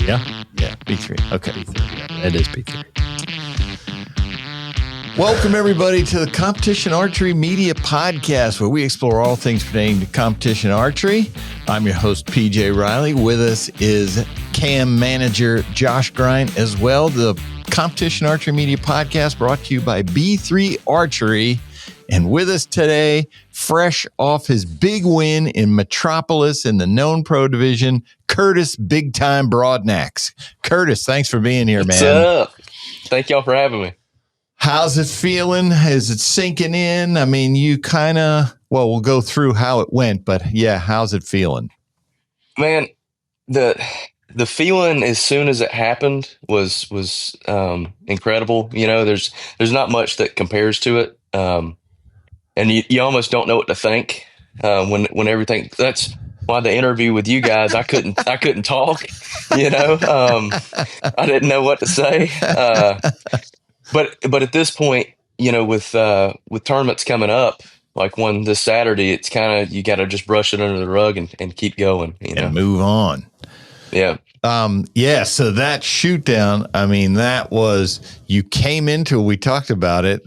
Yeah. B3. Okay. B3. Yeah, it is B3. Welcome, everybody, to the Competition Archery Media Podcast, where we explore all things pertaining to competition archery. I'm your host, PJ Riley. With us is cam manager Josh Grind as well. The Competition Archery Media Podcast brought to you by B3 Archery. And with us today, fresh off his big win in Metropolis in the known pro division, Curtis Big Time Broadnax. Curtis, thanks for being here, What's man. up? Thank y'all for having me. How's it feeling? Is it sinking in? I mean, you kind of, well, we'll go through how it went, but yeah, how's it feeling? Man, the feeling as soon as it happened was incredible. You know, there's not much that compares to it. And you almost don't know what to think when everything. That's why the interview with you guys, I couldn't talk. You know, I didn't know what to say. But at this point, you know, with tournaments coming up, like one this Saturday, it's kind of you got to just brush it under the rug and keep going. You know, and move on. Yeah. So that shoot down, I mean, that was, you came into, we talked about it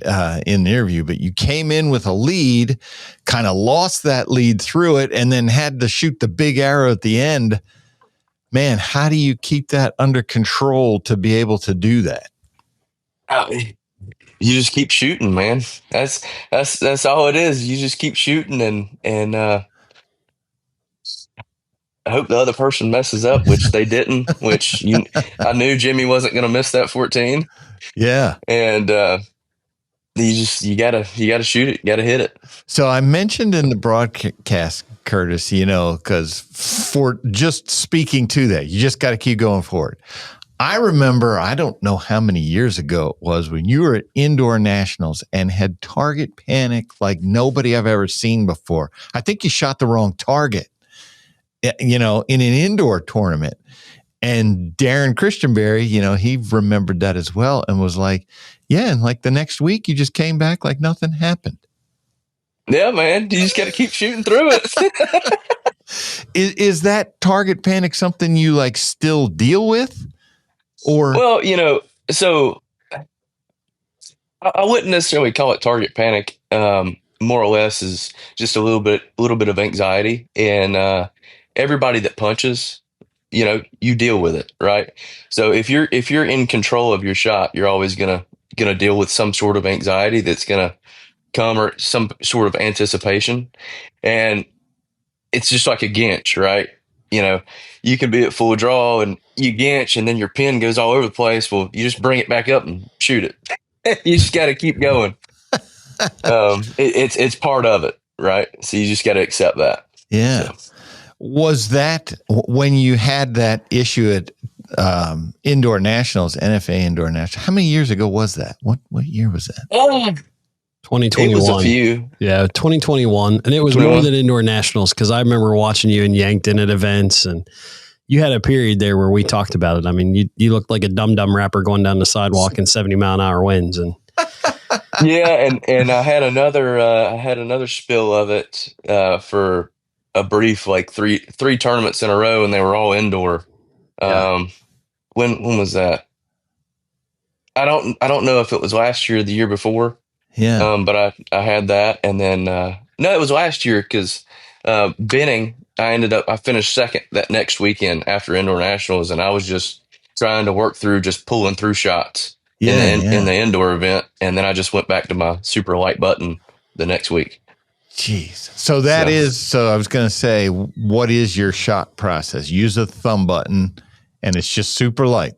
in the interview, but you came in with a lead, kind of lost that lead through it, and then had to shoot the big arrow at the end. Man, how do you keep that under control to be able to do that? You just keep shooting, man. That's all it is. You just keep shooting and I hope the other person messes up, which they didn't, I knew Jimmy wasn't going to miss that 14. Yeah. And, you gotta shoot it. You gotta hit it. So I mentioned in the broadcast, Curtis, you know, because for just speaking to that, you just got to keep going forward. I remember, I don't know how many years ago it was when you were at Indoor Nationals and had target panic like nobody I've ever seen before. I think you shot the wrong target, you know, in an indoor tournament. And Darren Christianberry, you know, he remembered that as well and was like, yeah, and like the next week you just came back like nothing happened. Yeah, man, you just got to keep shooting through it. Is that target panic something you like still deal with? Or, well, you know, so I wouldn't necessarily call it target panic. More or less is just a little bit of anxiety, and everybody that punches, you know, you deal with it, right? So if you're in control of your shot, you're always gonna deal with some sort of anxiety that's gonna come, or some sort of anticipation, and it's just like a ginch, right? You know, you can be at full draw and you ginch and then your pin goes all over the place. Well, you just bring it back up and shoot it. You just got to keep going. It's part of it, right? So you just got to accept that. Yeah. So. Was that when you had that issue at Indoor Nationals, NFA Indoor Nationals? How many years ago was that? What year was that? 2021. It was a few. Yeah, 2021. And it was more than Indoor Nationals because I remember watching you in Yankton at events, and you had a period there where we talked about it. I mean, you looked like a dum-dum rapper going down the sidewalk in 70-mile-an-hour winds. And yeah, and I had another spill of it for a brief, like three tournaments in a row, and they were all indoor. Yeah. When was that? I don't know if it was last year or the year before. Yeah. But I had that, and then no, it was last year because Benning. I finished second that next weekend after Indoor Nationals, and I was just trying to work through just pulling through shots in the indoor event, and then I just went back to my super light button the next week. Jeez. So so I was going to say, what is your shot process? Use a thumb button, and it's just super light.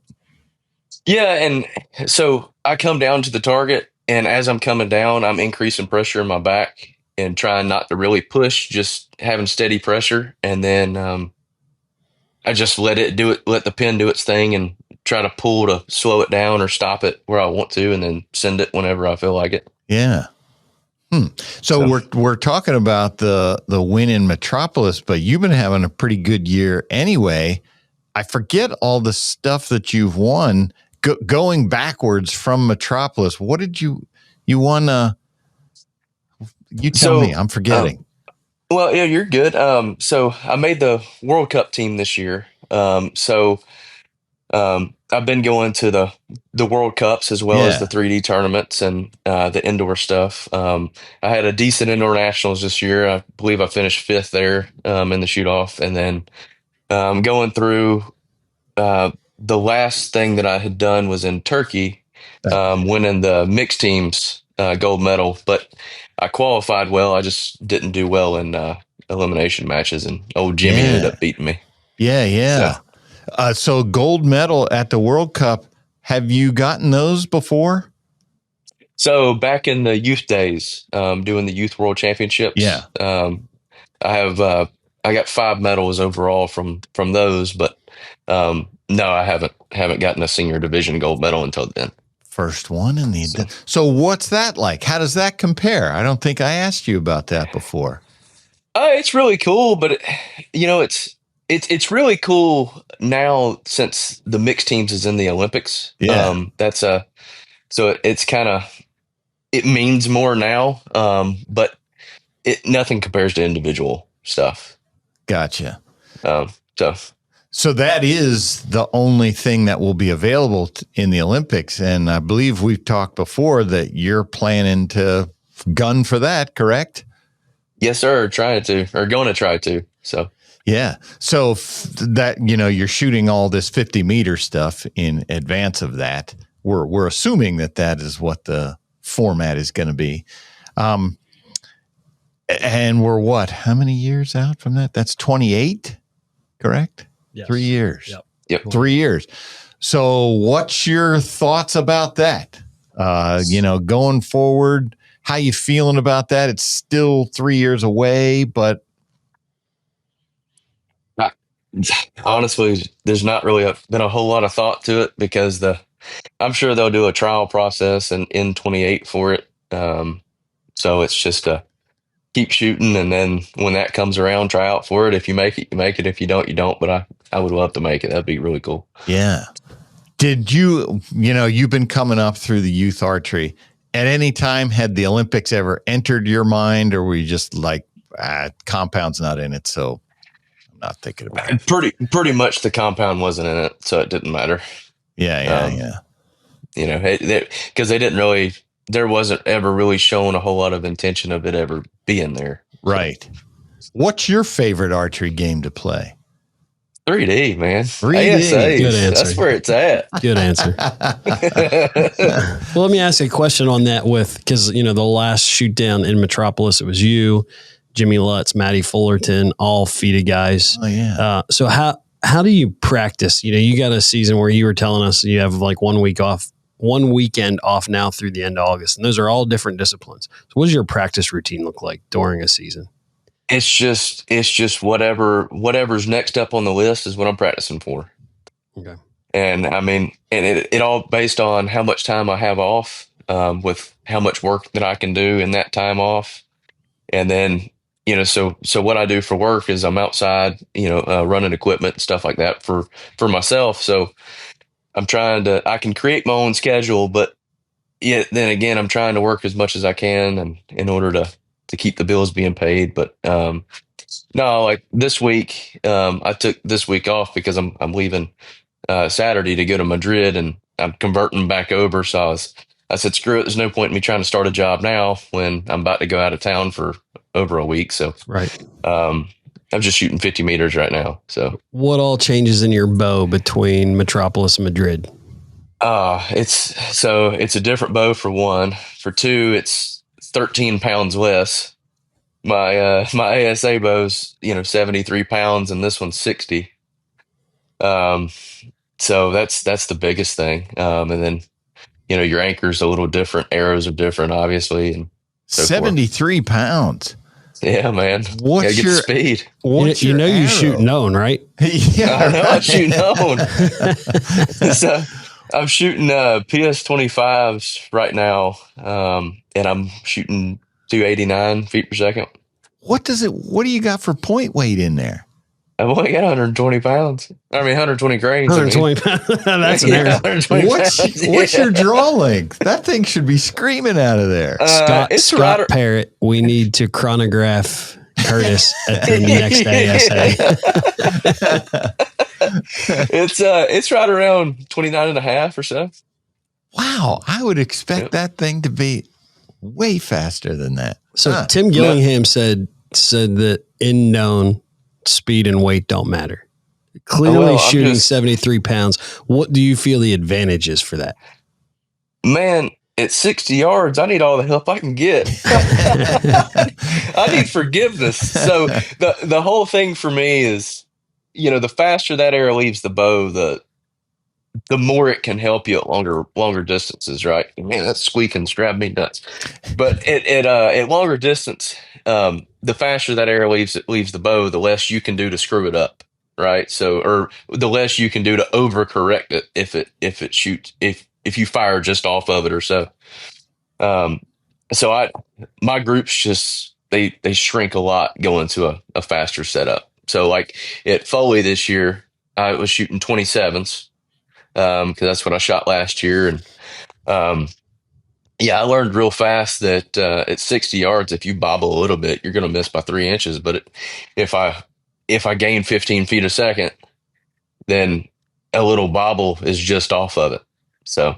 Yeah, and so I come down to the target. And as I'm coming down, I'm increasing pressure in my back and trying not to really push, just having steady pressure. And then I just let the pin do its thing and try to pull to slow it down or stop it where I want to, and then send it whenever I feel like it. Yeah. So we're talking about the win in Metropolis, but you've been having a pretty good year anyway. I forget all the stuff that you've won. Going backwards from Metropolis, what did you won? You tell me, I'm forgetting. Well, yeah, you're good. So I made the World Cup team this year. So I've been going to the World Cups as well as the 3D tournaments and the indoor stuff. I had a decent indoor nationals this year. I believe I finished 5th there in the shoot off, and then going through the last thing that I had done was in Turkey, winning the mixed teams gold medal, but I qualified well. I just didn't do well in elimination matches, and old Jimmy ended up beating me. Yeah. So gold medal at the World Cup. Have you gotten those before? So back in the youth days, doing the youth world championships. I got 5 medals overall from those, but no, I haven't gotten a senior division gold medal until then. First one in the so what's that like? How does that compare? I don't think I asked you about that before. It's really cool, but it's really cool now since the mixed teams is in the Olympics. Yeah. So it's kind of, it means more now. But nothing compares to individual stuff. Gotcha. So that is the only thing that will be available in the Olympics. And I believe we've talked before that you're planning to gun for that, correct? Yes, sir. Going to try to. So, yeah. So that, you're shooting all this 50-meter stuff in advance of that. We're assuming that is what the format is going to be. And we're how many years out from that? That's 28, correct? Yes. 3 years. Yep. 3 years. So what's your thoughts about that? Going forward, how you feeling about that? It's still 3 years away, but honestly, there's not really been a whole lot of thought to it because I'm sure they'll do a trial process in 28 for it. So it's just keep shooting, and then when that comes around, try out for it. If you make it, you make it. If you don't, you don't. But I would love to make it. That'd be really cool. Yeah. Did you've been coming up through the youth archery. At any time, had the Olympics ever entered your mind, or were you just like, compound's not in it, so I'm not thinking about it? Pretty much the compound wasn't in it, so it didn't matter. Yeah. Because there wasn't ever really shown a whole lot of intention of it ever being there. Right. What's your favorite archery game to play? 3D, man. 3D. ASA. Good answer. That's where it's at. Good answer. Well, let me ask a question on that because, the last shoot down in Metropolis, it was you, Jimmy Lutz, Matty Fullerton, all FIDA guys. Oh, yeah. So how do you practice? You got a season where you were telling us you have like 1 weekend off now through the end of August, and those are all different disciplines. So what does your practice routine look like during a season? It's just whatever's next up on the list is what I'm practicing for. Okay. And I mean, it all based on how much time I have off, with how much work that I can do in that time off. And then, so what I do for work is I'm outside, running equipment and stuff like that for myself. So I can create my own schedule, but then again, I'm trying to work as much as I can and in order to keep the bills being paid. But no, like this week, I took this week off because I'm leaving Saturday to go to Madrid, and I'm converting back over. So I said, screw it. There's no point in me trying to start a job now when I'm about to go out of town for over a week. So right. I'm just shooting 50 meters right now. So what all changes in your bow between Metropolis and Madrid? It's a different bow for one. For two, it's 13 pounds less. My ASA bow's 73 pounds, and this one's 60. So that's the biggest thing. And then your anchor's a little different, arrows are different, obviously, and so 73 pounds. Yeah, man. What's your speed? What's you shoot known, right? Yeah, I know. I shoot known. So I'm shooting PS25s right now, and I'm shooting 289 feet per second. What do you got for point weight in there? I've only got 120 pounds. 120 grains. 120 pounds. That's an error. What's your draw length? That thing should be screaming out of there. Scott Parrott, we need to chronograph Curtis at the next ASA. It's right around 29 and a half or so. Wow. I would expect that thing to be way faster than that. So Tim Gillingham said that in known speed and weight don't matter. Clearly shooting 73 pounds. What do you feel the advantage is for that? Man, at 60 yards, I need all the help I can get. I need forgiveness. So the whole thing for me is, the faster that arrow leaves the bow, the more it can help you at longer distances, right? Man, that squeaking's driving me nuts. But at longer distance, the faster that arrow leaves the bow, the less you can do to screw it up, right? So, or the less you can do to overcorrect it if it shoots if you fire just off of it or so. So my groups just they shrink a lot going to a faster setup. So like at Foley this year, I was shooting 27s. Because that's what I shot last year. And I learned real fast that at 60 yards, if you bobble a little bit, you're going to miss by 3 inches. But if I gain 15 feet a second, then a little bobble is just off of it. So,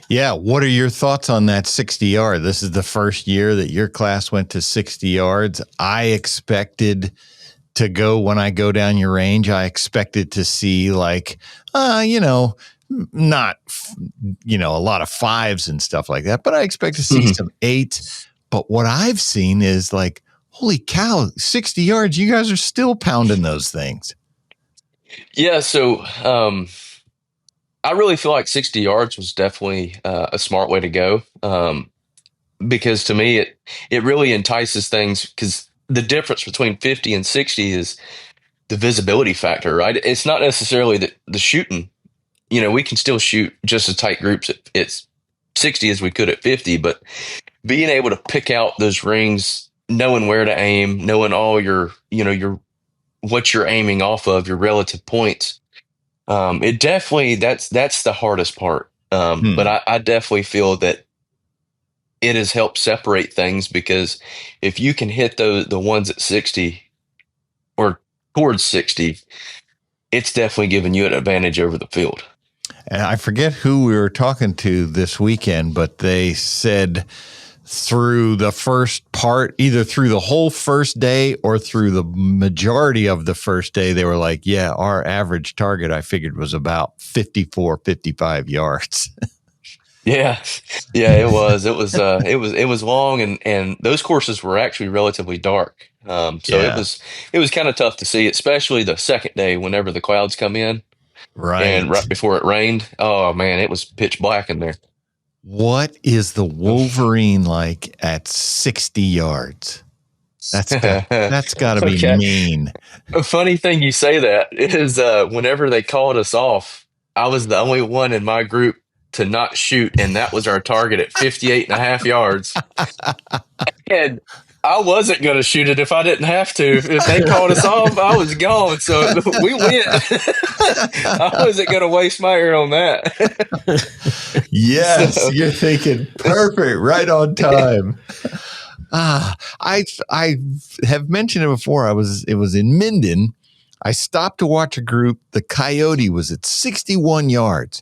yeah. What are your thoughts on that 60 yard? This is the first year that your class went to 60 yards. I expected to go when I go down your range. I expected to see like, not, a lot of 5s and stuff like that, but I expect to see some 8s. But what I've seen is like, holy cow, 60 yards. You guys are still pounding those things. Yeah. So, I really feel like 60 yards was definitely a smart way to go. Because to me, it really entices things, because the difference between 50 and 60 is the visibility factor, right? It's not necessarily the shooting. We can still shoot just as tight groups at 60 as we could at 50, but being able to pick out those rings, knowing where to aim, knowing all your what you're aiming off of, your relative points. It definitely, that's the hardest part. But I definitely feel that it has helped separate things, because if you can hit the ones at 60 or towards 60, it's definitely giving you an advantage over the field. And I forget who we were talking to this weekend, but they said through the first part, either through the whole first day or through the majority of the first day, they were like, yeah, our average target, I figured, was about 54, 55 yards. Yeah, it was long, and those courses were actually relatively dark. It was kind of tough to see, especially the second day whenever the clouds come in. Right. And right before it rained. Oh man, it was pitch black in there. What is the Wolverine like at 60 yards? That's got to be mean. A funny thing you say that is whenever they called us off, I was the only one in my group to not shoot, and that was our target at 58 and a half yards. And I wasn't going to shoot it if I didn't have to. If they called us off, I was gone. So we went. I wasn't going to waste my air on that. Yes, so, you're thinking perfect, right on time. I have mentioned it before. It was in Minden. I stopped to watch a group. The Coyote was at 61 yards.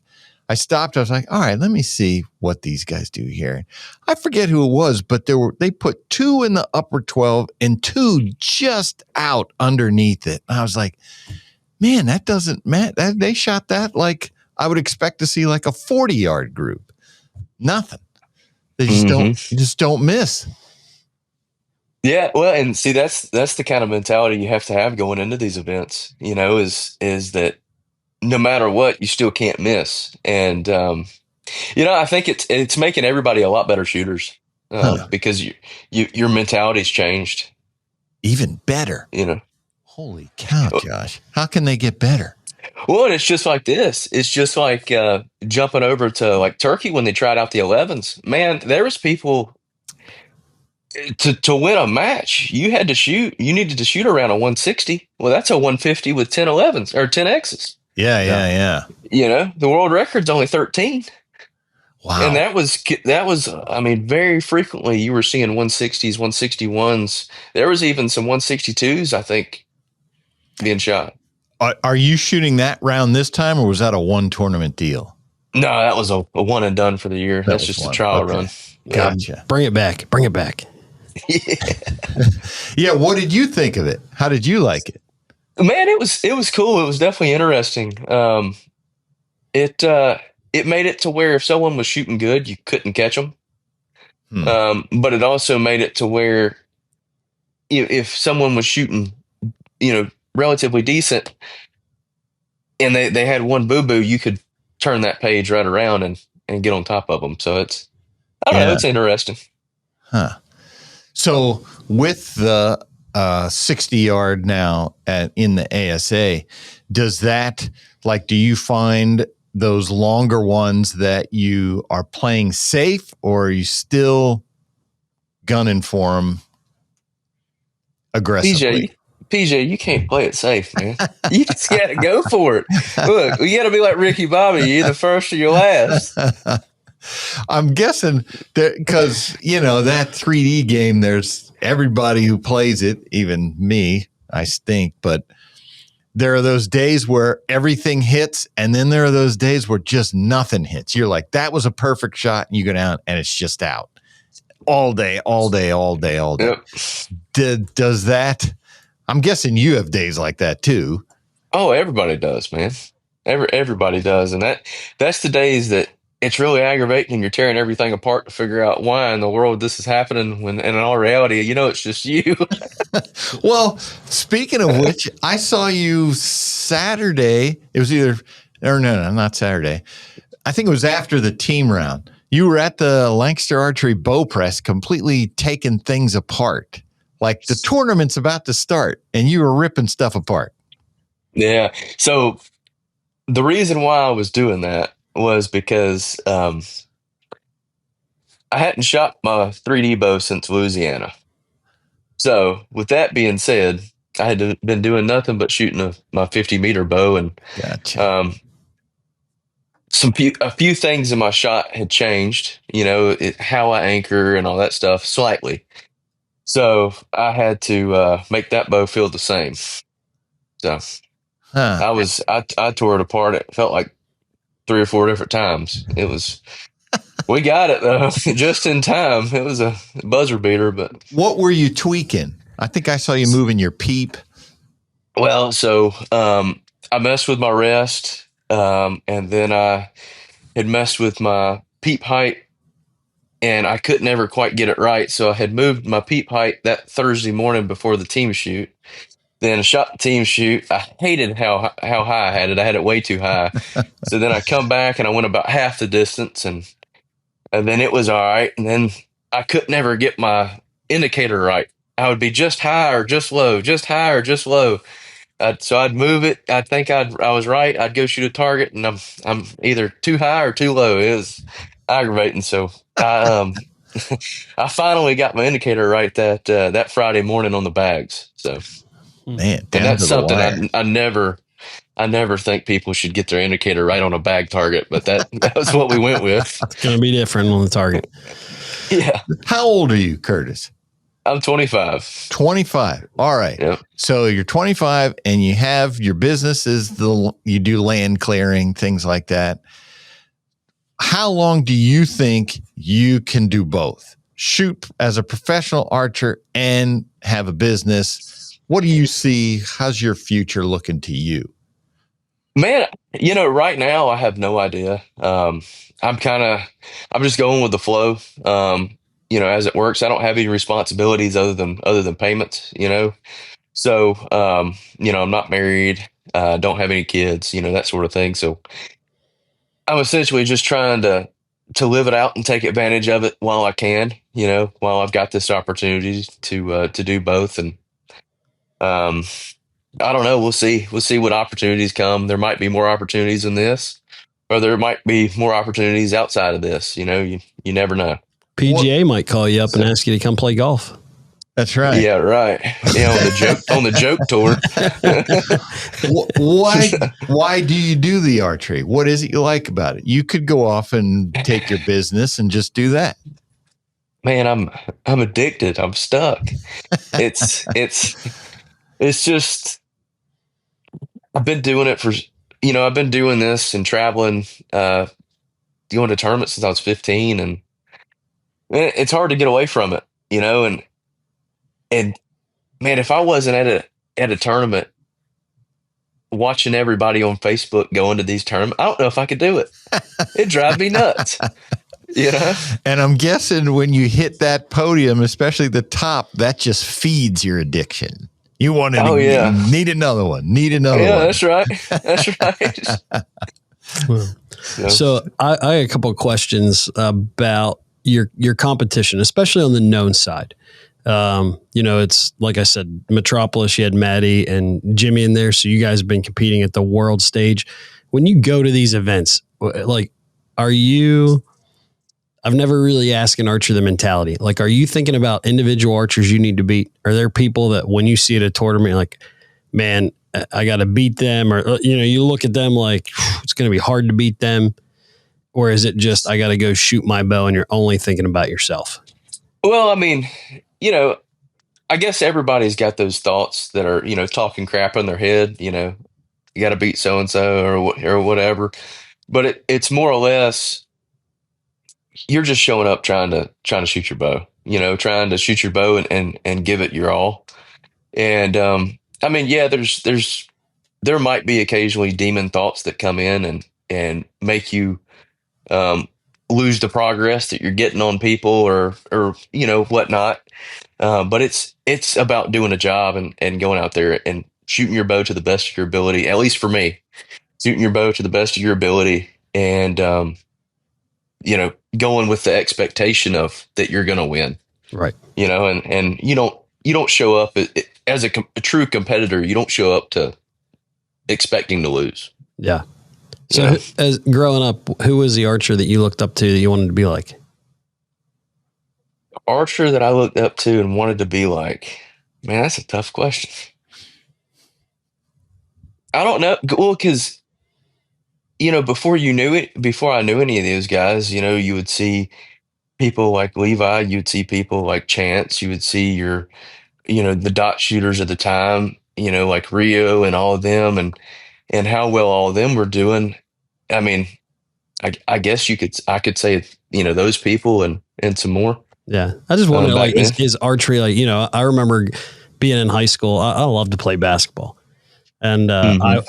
I stopped. I was like, all right, let me see what these guys do here. I forget who it was, but they put 2 in the upper 12 and 2 just out underneath it. And I was like, man, that doesn't matter. They shot that like I would expect to see like a 40-yard group. Nothing. They just don't miss. Yeah, well, and see, that's the kind of mentality you have to have going into these events. Is that no matter what, you still can't miss. And I think it's making everybody a lot better shooters because your mentality's changed. Even better. Holy cow, Josh! How can they get better? Well, and it's just like this. It's just like jumping over to like Turkey when they tried out the 11s. Man, there was people to win a match. You needed to shoot around a 160. Well, that's a 150 with 10 11s or 10 X's. Yeah. The world record's only 13. Wow. And that was, I mean, very frequently you were seeing 160s, 161s. There was even some 162s, I think, being shot. Are you shooting that round this time, or was that a one tournament deal? No, that was a one and done for the year. That's just a trial run. Gotcha. Bring it back. Bring it back. Yeah. What did you think of it? How did you like it? Man, it was cool. It was definitely interesting. It made it to where if someone was shooting good, you couldn't catch them. But it also made it to where if someone was shooting, relatively decent, and they had one boo-boo, you could turn that page right around and get on top of them. So I don't know, it's interesting. Huh. So with the 60 yard now in the ASA, does that, do you find those longer ones that you are playing safe, or are you still gunning for them aggressively? PJ, you can't play it safe, man. You just got to go for it. Look, you got to be like Ricky Bobby. You're the first or your last. I'm guessing that because, that 3D game, there's everybody who plays it, even me, I stink, but there are those days where everything hits, and then there are those days where just nothing hits. You're like, that was a perfect shot, and you go down, and it's just out all day. Yep. Does that? I'm guessing you have days like that too. Oh, everybody does, man. Everybody does, and that's the days that it's really aggravating, and you're tearing everything apart to figure out why in the world this is happening. When in all reality, it's just you. Well, speaking of which, I saw you Saturday. It was no, not Saturday. I think it was after the team round. You were at the Lancaster Archery bow press, completely taking things apart. Like the tournament's about to start, and you were ripping stuff apart. Yeah. So the reason why I was doing that was because I hadn't shot my 3D bow since Louisiana. So with that being said, I had been doing nothing but shooting my 50-meter bow, and gotcha. A few things in my shot had changed, how I anchor and all that stuff slightly. So I had to make that bow feel the same. So I tore it apart. It felt like 3 or 4 different times. We got it though, just in time. It was a buzzer beater. But what were you tweaking? I think I saw you moving your peep. Well, so I messed with my rest, and then I had messed with my peep height, and I couldn't ever quite get it right. So I had moved my peep height that Thursday morning before the team shoot. Then I shot the team shoot. I hated how high I had it. I had it way too high. So then I come back and I went about half the distance, and then it was all right. And then I couldn't ever get my indicator right. I would be just high or just low, just high or just low. So I'd move it. I'd think I was right. I'd go shoot a target, and I'm either too high or too low. It was aggravating. So I finally got my indicator right that Friday morning on the bags. So man, and that's something I never think people should get their indicator right on a bag target, but that was what we went with. It's going to be different on the target. Yeah. How old are you, Curtis? I'm 25. 25. All right. Yep. So you're 25 and you have your businesses, you do land clearing, things like that. How long do you think you can do both? Shoot as a professional archer and have a business? What do you see? How's your future looking to you? Man, right now I have no idea. I'm just going with the flow. As it works. I don't have any responsibilities other than payments, So, I'm not married, don't have any kids, that sort of thing. So I'm essentially just trying to live it out and take advantage of it while I can, while I've got this opportunity to do both. And, I don't know. We'll see what opportunities come. There might be more opportunities than this, or there might be more opportunities outside of this. You never know. PGA might call you up and ask you to come play golf. That's right. Yeah, right. Yeah, on the joke tour. Why do you do the archery? What is it you like about it? You could go off and take your business and just do that. Man, I'm addicted. I'm stuck. It's just I've been doing it for, I've been doing this and traveling, going to tournaments since I was 15, and it's hard to get away from it, and man, if I wasn't at a tournament watching everybody on Facebook going to these tournaments, I don't know if I could do it. It'd drive me nuts. And I'm guessing when you hit that podium, especially the top, that just feeds your addiction. You want to need another one. Need another one. Yeah, that's right. That's right. So I had a couple of questions about your competition, especially on the known side. It's like I said, Metropolis, you had Maddie and Jimmy in there. So you guys have been competing at the world stage. When you go to these events, like, I've never really asked an archer the mentality. Like, are you thinking about individual archers you need to beat? Are there people that when you see at a tournament, you're like, man, I got to beat them? Or, you look at them like, it's going to be hard to beat them. Or is it just, I got to go shoot my bow and you're only thinking about yourself? Well, I mean, I guess everybody's got those thoughts that are, talking crap in their head, you got to beat so-and-so or whatever. But it's more or less, you're just showing up trying to shoot your bow, trying to shoot your bow and give it your all. And, I mean, yeah, there might be occasionally demon thoughts that come in and make you, lose the progress that you're getting on people or whatnot. But it's about doing a job and going out there and shooting your bow to the best of your ability. At least for me, shooting your bow to the best of your ability and, going with the expectation of that you're going to win. Right. And you don't show up as a true competitor. You don't show up to expecting to lose. Yeah. So as growing up, who was the archer that you looked up to that you wanted to be like? Archer that I looked up to and wanted to be like, man, that's a tough question. I don't know. Well, because, before I knew any of those guys, you would see people like Levi, you would see people like Chance, you would see the dot shooters at the time, like Rio and all of them and how well all of them were doing. I mean, I guess I could say, those people and some more. Yeah. I just wonder, like, is archery, like, I remember being in high school, I loved to play basketball. And I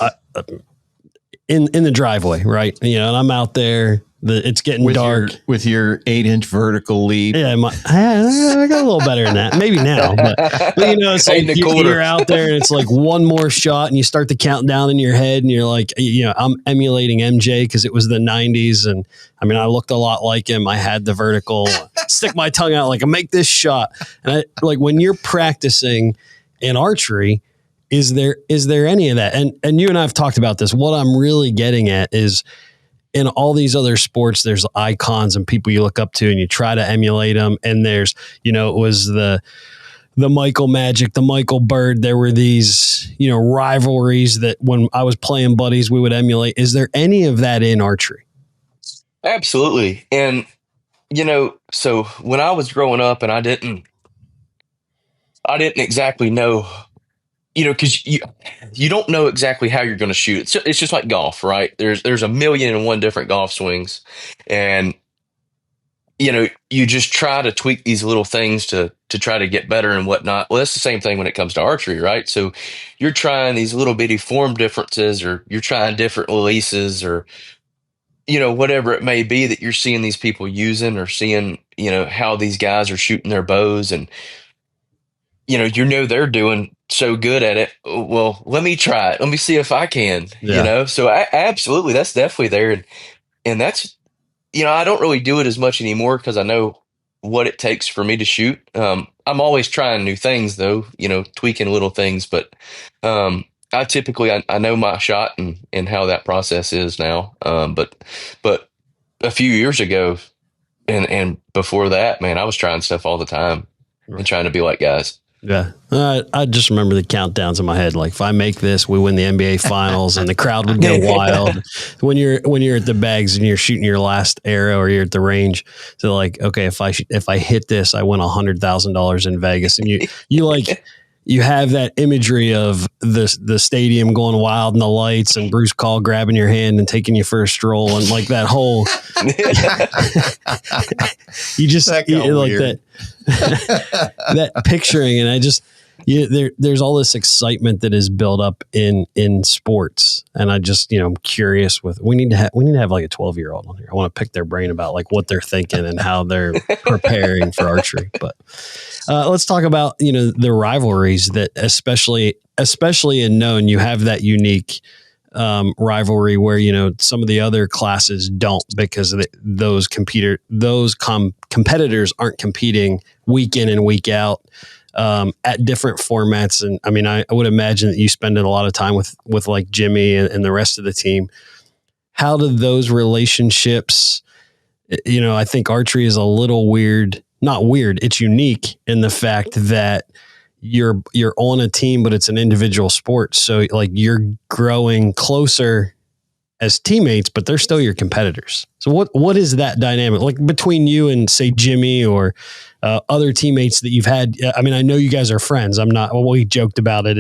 in the driveway, right? And I'm out there. It's getting dark with your 8-inch vertical leap. Yeah, I got a little better than that. Maybe now, but it's like you're out there and it's like one more shot, and you start to count down in your head, and you're like, I'm emulating MJ because it was the '90s, and I mean, I looked a lot like him. I had the vertical, stick my tongue out like I make this shot, and like when you're practicing in archery. Is there any of that? And you and I have talked about this. What I'm really getting at is in all these other sports, there's icons and people you look up to and you try to emulate them. And there's, it was the Michael Magic, the Michael Bird. There were these, rivalries that when I was playing buddies, we would emulate. Is there any of that in archery? Absolutely. And, so when I was growing up and I didn't exactly know, because you don't know exactly how you're going to shoot. It's just like golf, right? There's 1,000,001 different golf swings, and you just try to tweak these little things to try to get better and whatnot. Well, that's the same thing when it comes to archery, right? So you're trying these little bitty form differences, or you're trying different releases, or whatever it may be that you're seeing these people using, or seeing how these guys are shooting their bows, and they're doing so good at it. Well, let me try it. Let me see if I can, So absolutely, that's definitely there. And that's, I don't really do it as much anymore because I know what it takes for me to shoot. I'm always trying new things though, tweaking little things, but, I typically, I know my shot and how that process is now. But a few years ago and before that, man, I was trying stuff all the time and trying to be like guys. Yeah. I just remember the countdowns in my head. Like, if I make this, we win the NBA finals, and the crowd would go wild. When you're at the bags and you're shooting your last arrow, or you're at the range. So like, okay, if I hit this, I win $100,000 in Vegas. And you like, you have that imagery of the stadium going wild and the lights and Bruce Call grabbing your hand and taking you for a stroll and like that whole, you just like that, that picturing. And I just, there's all this excitement that is built up in sports. And I just, I'm curious we need to have like a 12-year-old on here. I want to pick their brain about like what they're thinking and how they're preparing for archery. But let's talk about, the rivalries that especially in known, you have that unique rivalry where, some of the other classes don't, because those competitors aren't competing week in and week out at different formats. And I mean, I would imagine that you spend a lot of time with like Jimmy and the rest of the team. How do those relationships, I think archery is a little weird, not weird. It's unique in the fact that you're on a team, but it's an individual sport. So like you're growing closer as teammates, but they're still your competitors. So what is that dynamic like between you and say Jimmy or other teammates that you've had? I mean, I know you guys are friends. We joked about it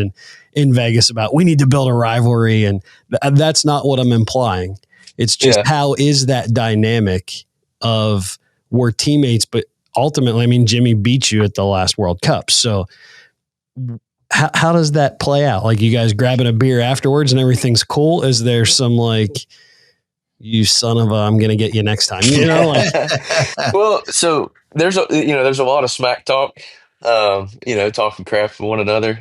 in Vegas about we need to build a rivalry, and that's not what I'm implying. It's just how is that dynamic of we're teammates, but ultimately, I mean, Jimmy beat you at the last World Cup. So how does that play out? Like you guys grabbing a beer afterwards and everything's cool? Is there some like, you son of a, I'm going to get you next time, Well, so there's a lot of smack talk, talking crap for one another,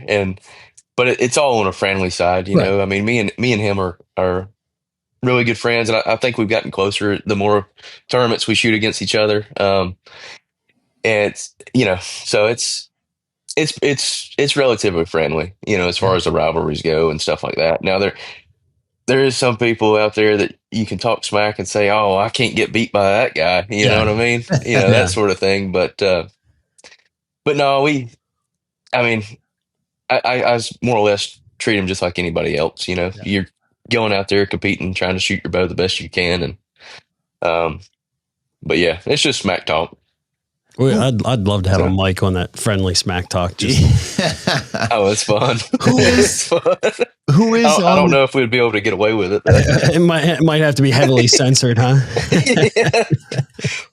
but it's all on a friendly side, right. I mean, me and him are really good friends, and I think we've gotten closer the more tournaments we shoot against each other. And so it's relatively friendly, as far as the rivalries go and stuff like that. Now there is some people out there that you can talk smack and say, "Oh, I can't get beat by that guy." You know what I mean? That sort of thing. But no, I more or less treat him just like anybody else. You're going out there competing, trying to shoot your bow the best you can, and but yeah, it's just smack talk. Well, I'd love to have a mic on that friendly smack talk. Oh, it's fun. Who is? I don't know if we'd be able to get away with it. It might have to be heavily censored, huh? Yeah.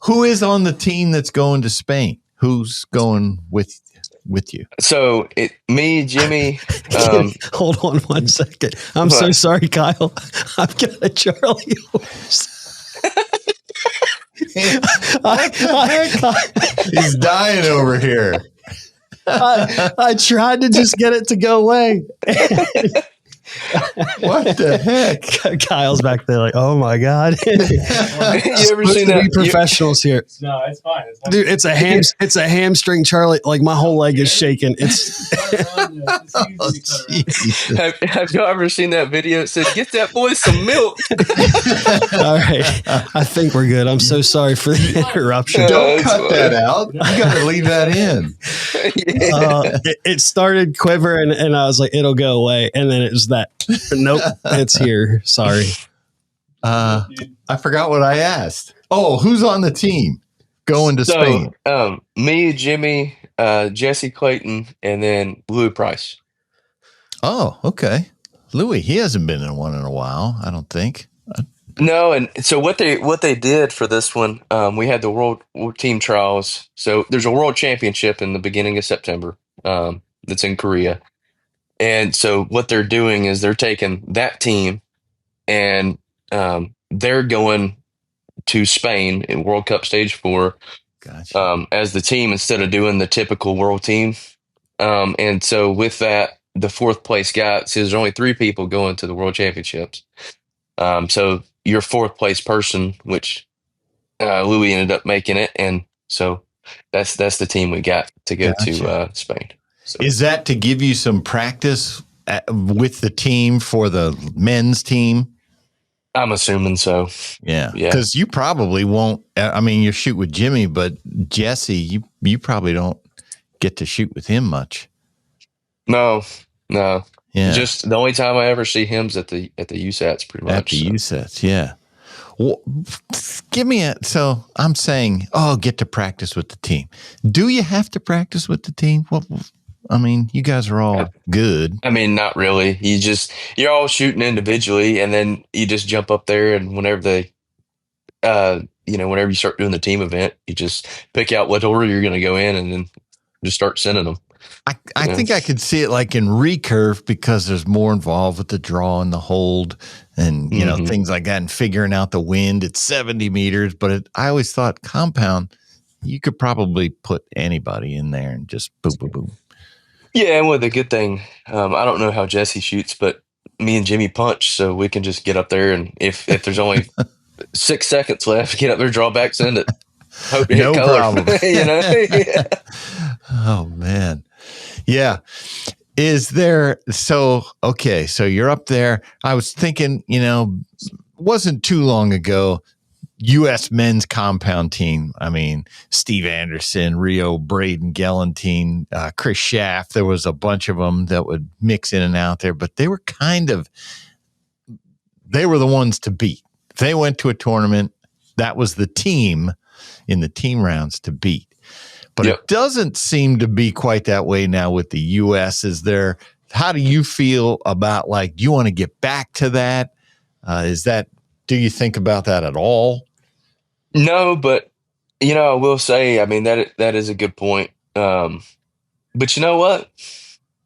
Who is on the team that's going to Spain? Who's going with you? So me, Jimmy. Hold on 1 second. I'm so sorry, Kyle. I've got a Charlie horse. He's dying over here. I tried to just get it to go away. What the heck? Kyle's back there like, oh my God. You ever seen that? Professionals here. No, it's fine. Dude, it's a hamstring, Charlie. Like my whole leg is shaking. Have you ever seen that video? It said, "Get that boy some milk." All right. I think we're good. I'm so sorry for the interruption. Don't cut that out. You got to leave that in. It started quivering and I was like, it'll go away. And then it was that. Nope, it's here. Sorry. I forgot what I asked. Oh, who's on the team going to Spain? Me, Jimmy, Jesse Clayton, and then Louis Price. Oh, okay. Louis, he hasn't been in one in a while, I don't think. No, and so what they did for this one, we had the world team trials. So there's a world championship in the beginning of September that's in Korea. And so what they're doing is they're taking that team and they're going to Spain in World Cup Stage 4 as the team instead of doing the typical world team. And so with that, the fourth place guy says there's only 3 people going to the World Championships. So your fourth place person, which Louis ended up making it. And so that's the team we got to go to Spain. So. Is that to give you some practice with the team for the men's team? I'm assuming so. Yeah. Because you probably won't. I mean, you shoot with Jimmy, but Jesse, you probably don't get to shoot with him much. No. Yeah. Just the only time I ever see him's at the USATs, pretty much. At the USATs, yeah. Well, so I'm saying, get to practice with the team. Do you have to practice with the team? Well, I mean, you guys are all good. I mean, not really. You're all shooting individually, and then you just jump up there, and whenever you start doing the team event, you just pick out what order you're going to go in, and then just start sending them. I think I could see it like in recurve because there's more involved with the draw and the hold and, things like that, and figuring out the wind. It's 70 meters, but I always thought compound, you could probably put anybody in there and just boom, boom, boom. Yeah, and with the good thing, I don't know how Jesse shoots, but me and Jimmy punch, so we can just get up there, and if there's only 6 seconds left, get up there, draw back, send it. Hope to hit color. Problem. Yeah. Oh man. Yeah. So you're up there. I was thinking, wasn't too long ago, U.S. men's compound team. I mean, Steve Anderson, Rio, Braden, Galantine, Chris Schaff. There was a bunch of them that would mix in and out there, but they were the ones to beat. If they went to a tournament, that was the team in the team rounds to beat. But It doesn't seem to be quite that way now with the U.S. How do you feel about, do you want to get back to that? Do you think about that at all? No, but, I will say, I mean, that is a good point. But you know what?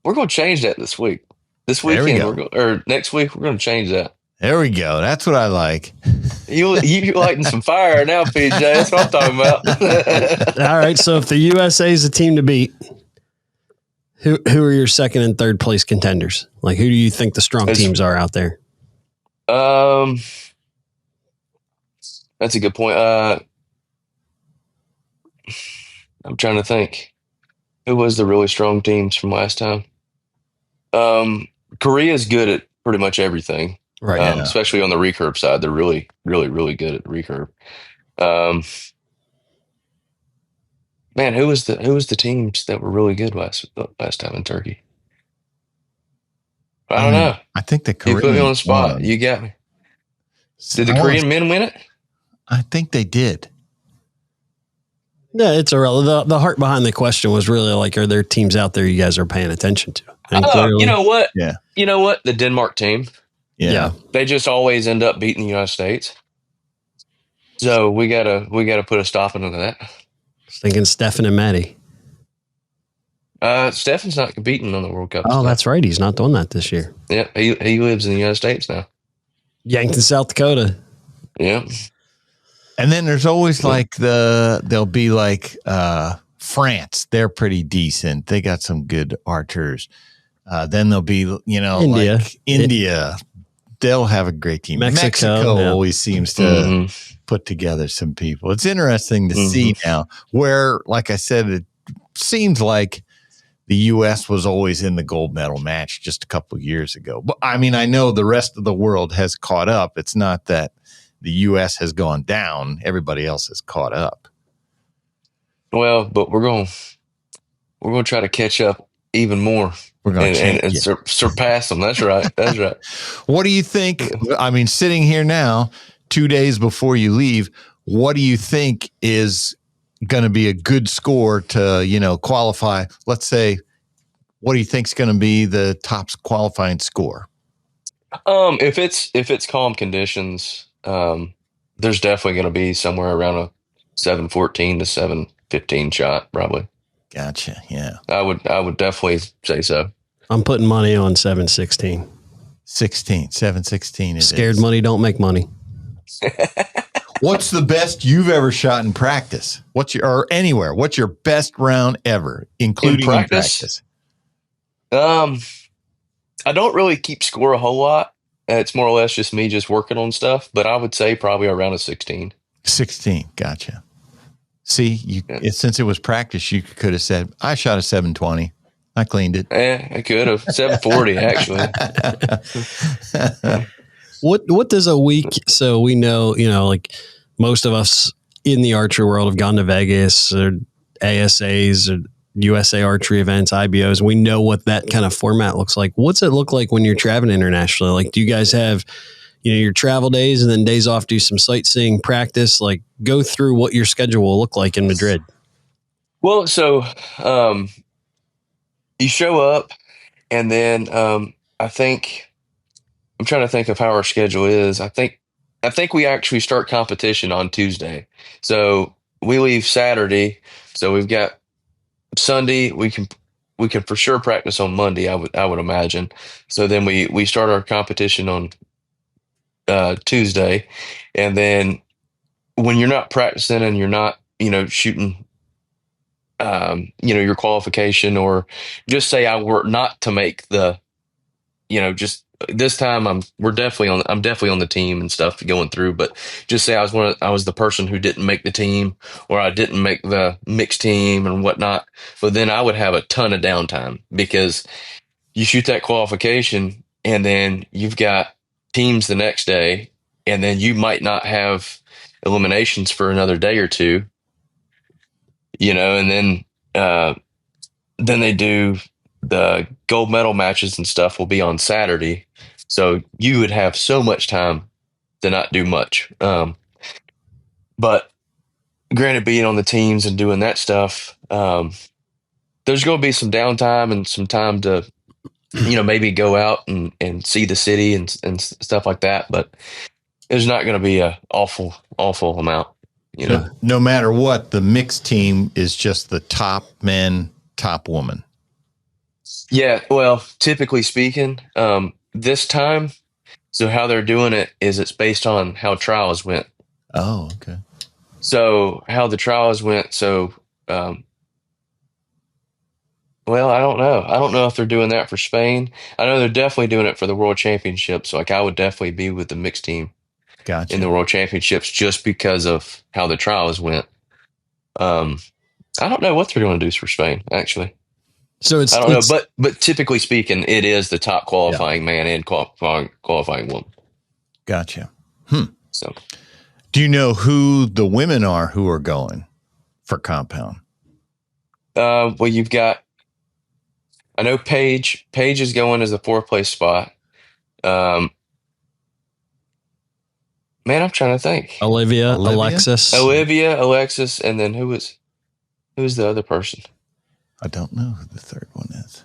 We're going to change that this week. This weekend, or next week, we're going to change that. There we go. That's what I like. You're lighting some fire now, PJ. That's what I'm talking about. All right. So if the USA is a team to beat, who are your second and third place contenders? Who do you think the strong teams are out there? That's a good point. I'm trying to think. Who was the really strong teams from last time? Korea's good at pretty much everything. Right. Especially on the recurve side. They're really, really, really good at recurve. Man, who was the teams that were really good last time in Turkey? I don't know. I think the Korean. You put me on the spot. You got me. Did the Korean men win it? I think they did. Yeah, it's irrelevant. The heart behind the question was really are there teams out there you guys are paying attention to? You know what? Yeah. You know what? The Denmark team. Yeah. They just always end up beating the United States. So we gotta put a stop into that. I was thinking Stefan and Maddie. Stefan's not competing on the World Cup. Oh, that's right. He's not doing that this year. Yeah, he lives in the United States now. Yankton, South Dakota. Yeah. And then there's always they'll be France. They're pretty decent. They got some good archers. Then there'll be, India. India. They'll have a great team. Mexico always seems to put together some people. It's interesting to see now where, like I said, it seems like the U.S. was always in the gold medal match just a couple of years ago. But I mean, I know the rest of the world has caught up. It's not that the U.S. has gone down. Everybody else has caught up. Well, but we're going to try to catch up even more. We're going to surpass them. That's right. That's right. What do you think? I mean, sitting here now, 2 days before you leave, what do you think is going to be a good score to, qualify? Let's say, what do you think is going to be the top qualifying score? If it's calm conditions, there's definitely going to be somewhere around a 714 to 715 shot, probably. Gotcha. Yeah. I would definitely say so. I'm putting money on 716. 716 is scared money don't make money. What's the best you've ever shot in practice? Or anywhere? What's your best round ever, including in practice? I don't really keep score a whole lot. It's more or less just me just working on stuff, but I would say probably around a 16. 16. Gotcha. See, since it was practice, you could have said, I shot a 720. I cleaned it. Yeah, I could have. 740, actually. What does a week, so we know, most of us in the archery world have gone to Vegas or ASAs or USA archery events, IBOs. We know what that kind of format looks like. What's it look like when you're traveling internationally? Do you guys have your travel days and then days off, do some sightseeing, practice, go through what your schedule will look like in Madrid? Well, so you show up, and then I think I'm trying to think of how our schedule is. I think we actually start competition on Tuesday. So we leave Saturday. So we've got Sunday. We can for sure practice on Monday. I would imagine. So then we start our competition on Tuesday, and then when you're not practicing and you're not shooting your qualification, or just say I were not to make the just this time I'm definitely on the team and stuff going through, but just say I was the person who didn't make the team, or I didn't make the mixed team and whatnot. But then I would have a ton of downtime, because you shoot that qualification and then you've got teams the next day, and then you might not have eliminations for another day or two, and then they do the gold medal matches and stuff will be on Saturday. So you would have so much time to not do much. But granted, being on the teams and doing that stuff, there's going to be some downtime and some time to, maybe go out and see the city and stuff like that. But there's not going to be a awful amount, So no matter what, the mixed team is just the top men, top woman. Yeah, well, typically speaking, this time, so how they're doing it is it's based on how trials went. Oh, okay. So how the trials went. So, well, I don't know. I don't know if they're doing that for Spain. I know they're definitely doing it for the World Championships. So, like, I would definitely be with the mixed team Gotcha. in the World Championships, just because of how the trials went. I don't know what they're going to do for Spain, actually. So I don't know, but typically speaking, it is the top qualifying man and qualifying woman. Gotcha. So, do you know who the women are who are going for compound? well, you've got, I know Paige is going as a 4th place spot. Man, I'm trying to think. Olivia, Alexis, and then who's the other person? I don't know who the third one is.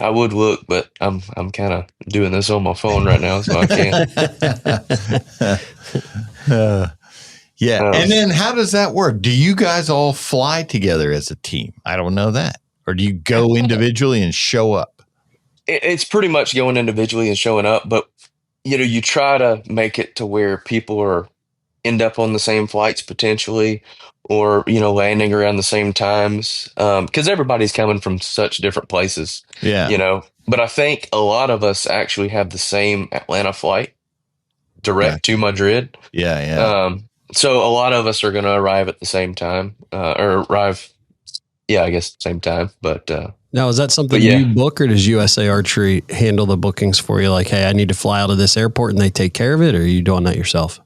I would look, but I'm kind of doing this on my phone right now, so I can't. Yeah. And then how does that work? Do you guys all fly together as a team? I don't know that. Or do you go individually and show up? It's pretty much going individually and showing up, but you try to make it to where people end up on the same flights potentially, or landing around the same times, because everybody's coming from such different places. Yeah. But I think a lot of us actually have the same Atlanta flight direct to Madrid. Yeah. So a lot of us are going to arrive at the same time, or arrive, I guess same time. But now, is that something you book, or does USA Archery handle the bookings for you? Like, hey, I need to fly out of this airport, and they take care of it, or are you doing that yourself?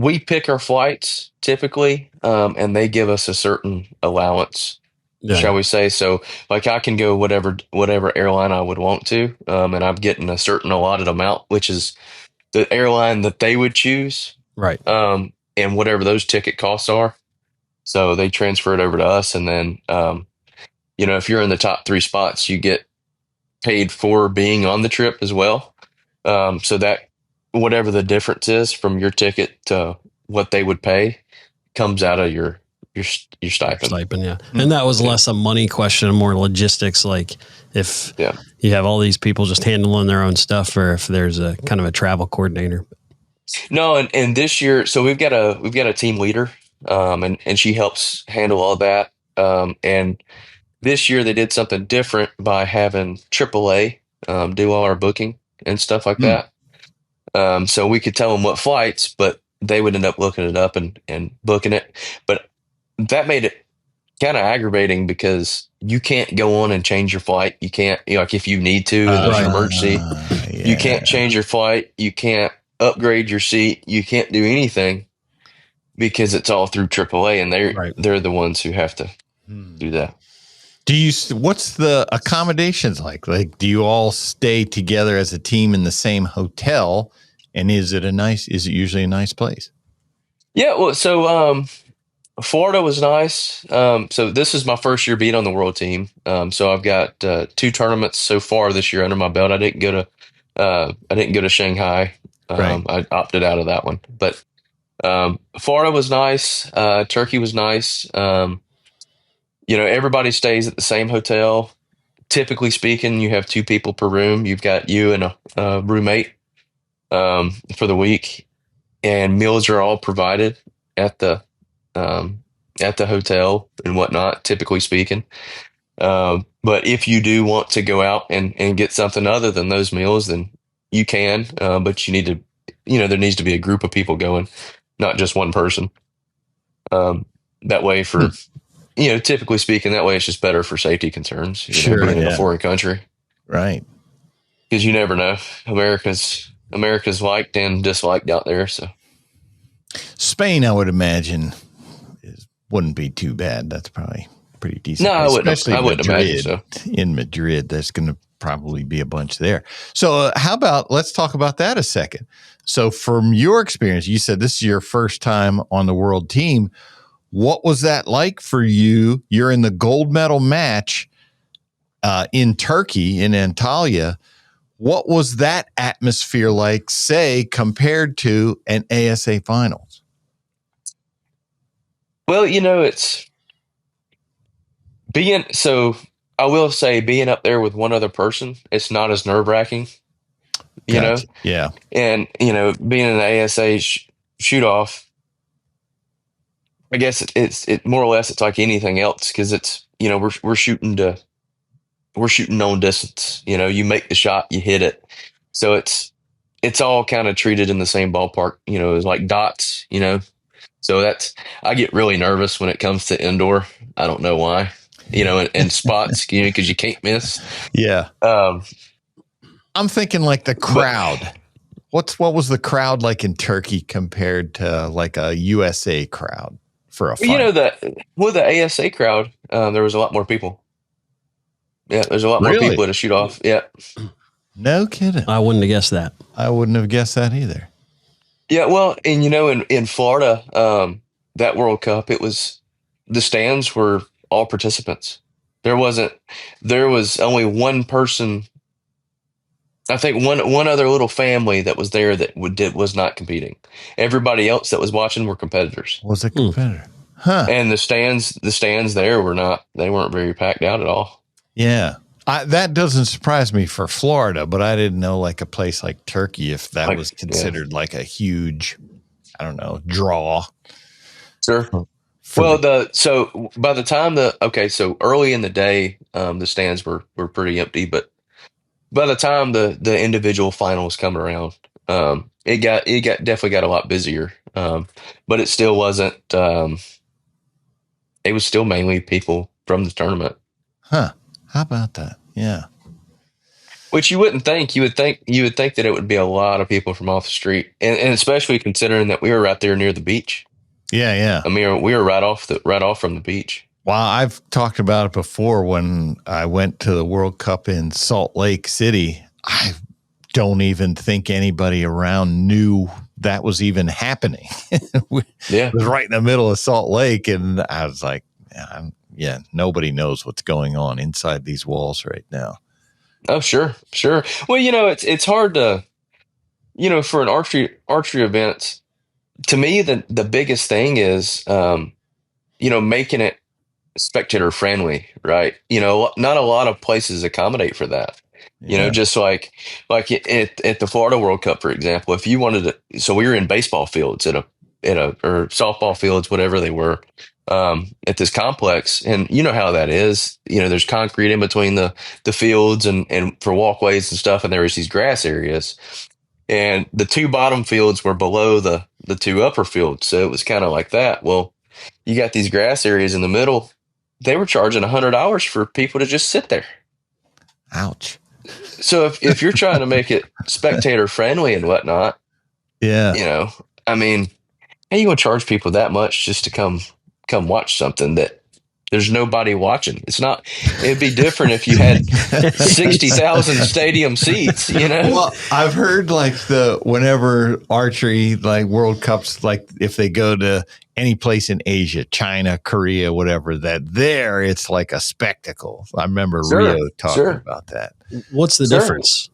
We pick our flights typically, and they give us a certain allowance, shall we say. So, like, I can go whatever airline I would want to, and I'm getting a certain allotted amount, which is the airline that they would choose, right? And whatever those ticket costs are. So they transfer it over to us, and then if you're in the top 3 spots, you get paid for being on the trip as well. So that whatever the difference is from your ticket to what they would pay comes out of your stipend. Yeah. And that was less a money question and more logistics. Like if you have all these people just handling their own stuff, or if there's a kind of a travel coordinator. No. And this year, so we've got a team leader, and she helps handle all that. And this year they did something different by having AAA, do all our booking and stuff like that. So we could tell them what flights, but they would end up looking it up and booking it. But that made it kind of aggravating, because you can't go on and change your flight. You can't, like, if you need to, there's an emergency, you can't change your flight. You can't upgrade your seat. You can't do anything, because it's all through AAA, and they're the ones who have to do that. What's the accommodations like? Like, do you all stay together as a team in the same hotel? And is it usually a nice place? Yeah. Well, so Florida was nice. So this is my first year being on the world team. So I've got 2 tournaments so far this year under my belt. I didn't go to Shanghai. Right. I opted out of that one. But Florida was nice. Turkey was nice. Everybody stays at the same hotel. Typically speaking, you have 2 people per room. You've got you and a roommate for the week, and meals are all provided at the hotel and whatnot. Typically speaking, but if you do want to go out and get something other than those meals, then you can. But you need to, there needs to be a group of people going, not just one person. That way for. Typically speaking, that way it's just better for safety concerns. Sure, being in a foreign country, Right. because you never know. America's liked and disliked out there. So Spain, I would imagine, wouldn't be too bad. That's probably pretty decent. No, I wouldn't. Especially I wouldn't Madrid. imagine so. In Madrid, there's going to probably be a bunch there. So how about, let's talk about that a second. So from your experience, you said this is your first time on the world team. What was that like for you? You're in the gold medal match in Turkey, in Antalya. What was that atmosphere like, say, compared to an ASA finals? Well, it's I will say being up there with one other person, it's not as nerve-wracking, Gotcha. Yeah. and, being in an ASA shoot off, I guess it more or less it's like anything else, because it's we're shooting known distance. You make the shot, you hit it, so it's all kind of treated in the same ballpark. It's like dots. So I get really nervous when it comes to indoor. I don't know why. And spots, because you can't miss. Yeah. I'm thinking like the crowd. What was the crowd like in Turkey compared to like a USA crowd? For a fight? The ASA crowd, there was a lot more people. Yeah, there's a lot more people at a shoot off. Yeah. No kidding. I wouldn't have guessed that. I wouldn't have guessed that either. Yeah, well, and in Florida, that World Cup, the stands were all participants. There was only one person. I think one other little family that was there that was not competing. Everybody else that was watching were competitors. Was a competitor. Huh. And the stands there weren't very packed out at all. Yeah. That doesn't surprise me for Florida, but I didn't know like a place like Turkey, if that was considered like a huge, I don't know, draw. Sure. Well, so by the time so early in the day, the stands were pretty empty, but by the time the individual finals come around, it definitely got a lot busier. But it still wasn't. It was still mainly people from the tournament. Huh? How about that? Yeah. Which you wouldn't think. You would think that it would be a lot of people from off the street, and especially considering that we were right there near the beach. Yeah, yeah. I mean, we were right off from the beach. Well, I've talked about it before when I went to the World Cup in Salt Lake City. I don't even think anybody around knew that was even happening. Yeah. It was right in the middle of Salt Lake, and I was like, nobody knows what's going on inside these walls right now. Oh, sure. Well, it's hard to, for an archery event, to me, the biggest thing is, making it spectator friendly, right? Not a lot of places accommodate for that. Yeah. Just like at the Florida World Cup, for example, if you wanted to, so we were in baseball fields or softball fields, whatever they were, at this complex, and you know how that is. There's concrete in between the fields and for walkways and stuff, and there was these grass areas, and the 2 bottom fields were below the 2 upper fields, so it was kind of like that. Well, you got these grass areas in the middle. They were charging $100 for people to just sit there. Ouch. So if you're trying to make it spectator friendly and whatnot, yeah, I mean, how you gonna charge people that much just to come watch something that There's nobody watching. It'd be different if you had 60,000 stadium seats, Well, I've heard like whenever archery, like World Cups, like if they go to any place in Asia, China, Korea, whatever, that there it's like a spectacle. I remember Rio talking about that. What's the difference?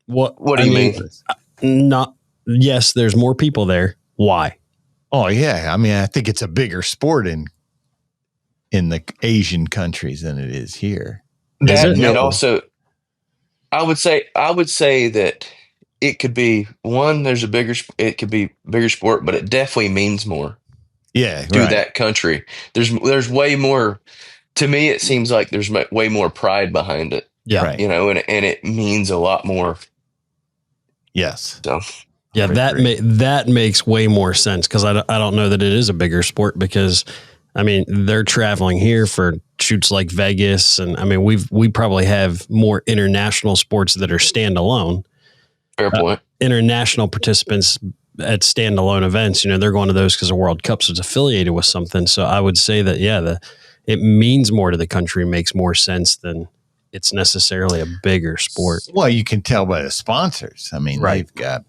What do you mean? Yes, there's more people there. Why? Oh yeah. I mean, I think it's a bigger sport in the Asian countries than it is here. And also, I would say that it could be it could be bigger sport, but it definitely means more. Yeah, to that country. There's way more. To me, it seems like there's way more pride behind it. Yeah, right. And it means a lot more. Yes. So. Yeah, that makes way more sense because I don't know that it is a bigger sport because, I mean, they're traveling here for shoots like Vegas, and I mean we probably have more international sports that are standalone. Fair point. International participants at standalone events, they're going to those because the World Cups is affiliated with something. So I would say that it means more to the country, makes more sense than it's necessarily a bigger sport. Well, you can tell by the sponsors. I mean, right. They've got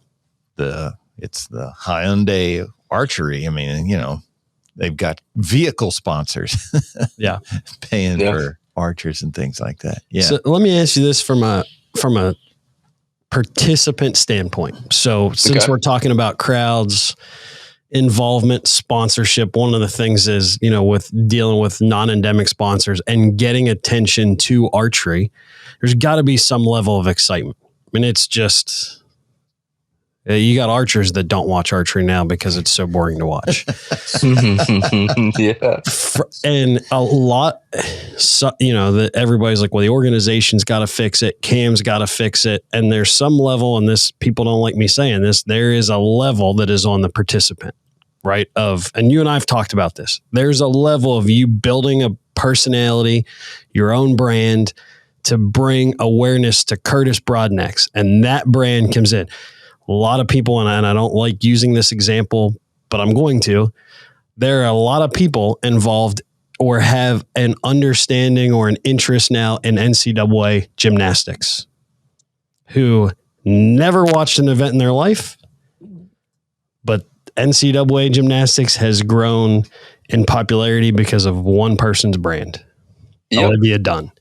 it's the Hyundai Archery. I mean, they've got vehicle sponsors. Yeah. Paying for archers and things like that. Yeah. So let me ask you this from a participant standpoint. So since we're talking about crowds, involvement, sponsorship, one of the things is, with dealing with non-endemic sponsors and getting attention to archery, there's got to be some level of excitement. I mean, it's just... You got archers that don't watch archery now because it's so boring to watch. Yeah. And a lot, that everybody's like, well, the organization's got to fix it. Cam's got to fix it. And there's some level, and this, people don't like me saying this, there is a level that is on the participant, right? And you and I have talked about this. There's a level of you building a personality, your own brand to bring awareness to Curtis Broadnax. And that brand comes in. A lot of people, and I don't like using this example, but I'm going to, there are a lot of people involved or have an understanding or an interest now in NCAA gymnastics who never watched an event in their life, but NCAA gymnastics has grown in popularity because of one person's brand, Olivia Dunn.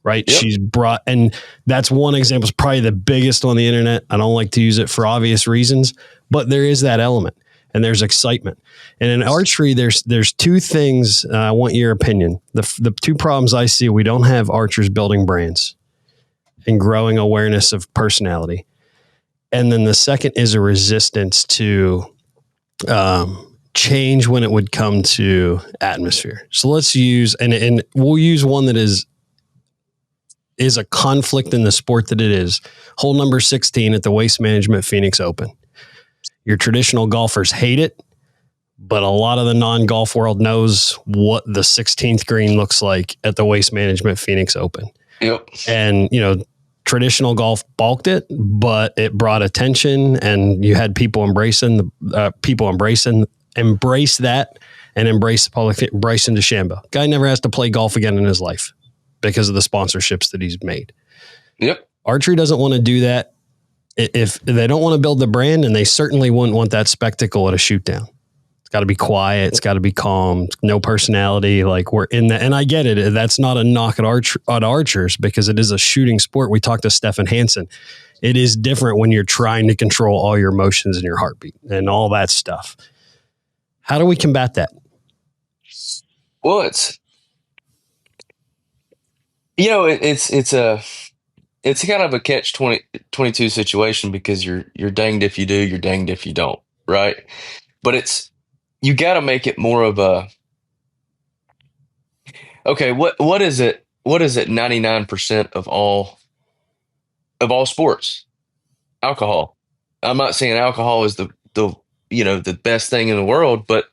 Right. Yep. She's brought, and that's one example. It's probably the biggest on the internet. I don't like to use it for obvious reasons, but there is that element and there's excitement. And in archery, there's two things. I want your opinion. The two problems I see, we don't have archers building brands and growing awareness of personality. And then the second is a resistance to change when it would come to atmosphere. So let's use, and we'll use one that is a conflict in the sport that it is. Hole number 16 at the Waste Management Phoenix Open. Your traditional golfers hate it, but a lot of the non-golf world knows what the 16th green looks like at the Waste Management Phoenix Open. Yep. And, traditional golf balked it, but it brought attention and you had people embrace that and embrace the public. Bryson DeChambeau. Guy never has to play golf again in his life because of the sponsorships that he's made. Yep. Archery doesn't want to do that. If they don't want to build the brand, and they certainly wouldn't want that spectacle at a shoot down. It's got to be quiet. It's got to be calm. No personality. Like we're in that. And I get it. That's not a knock at archers because it is a shooting sport. We talked to Stefan Hansen. It is different when you're trying to control all your emotions and your heartbeat and all that stuff. How do we combat that? Well, it's kind of a catch-22 situation because you're danged if you do, you're danged if you don't, right? But you got to make it more of a, okay, what is it? What is it? 99% of all sports, alcohol. I'm not saying alcohol is the best thing in the world, but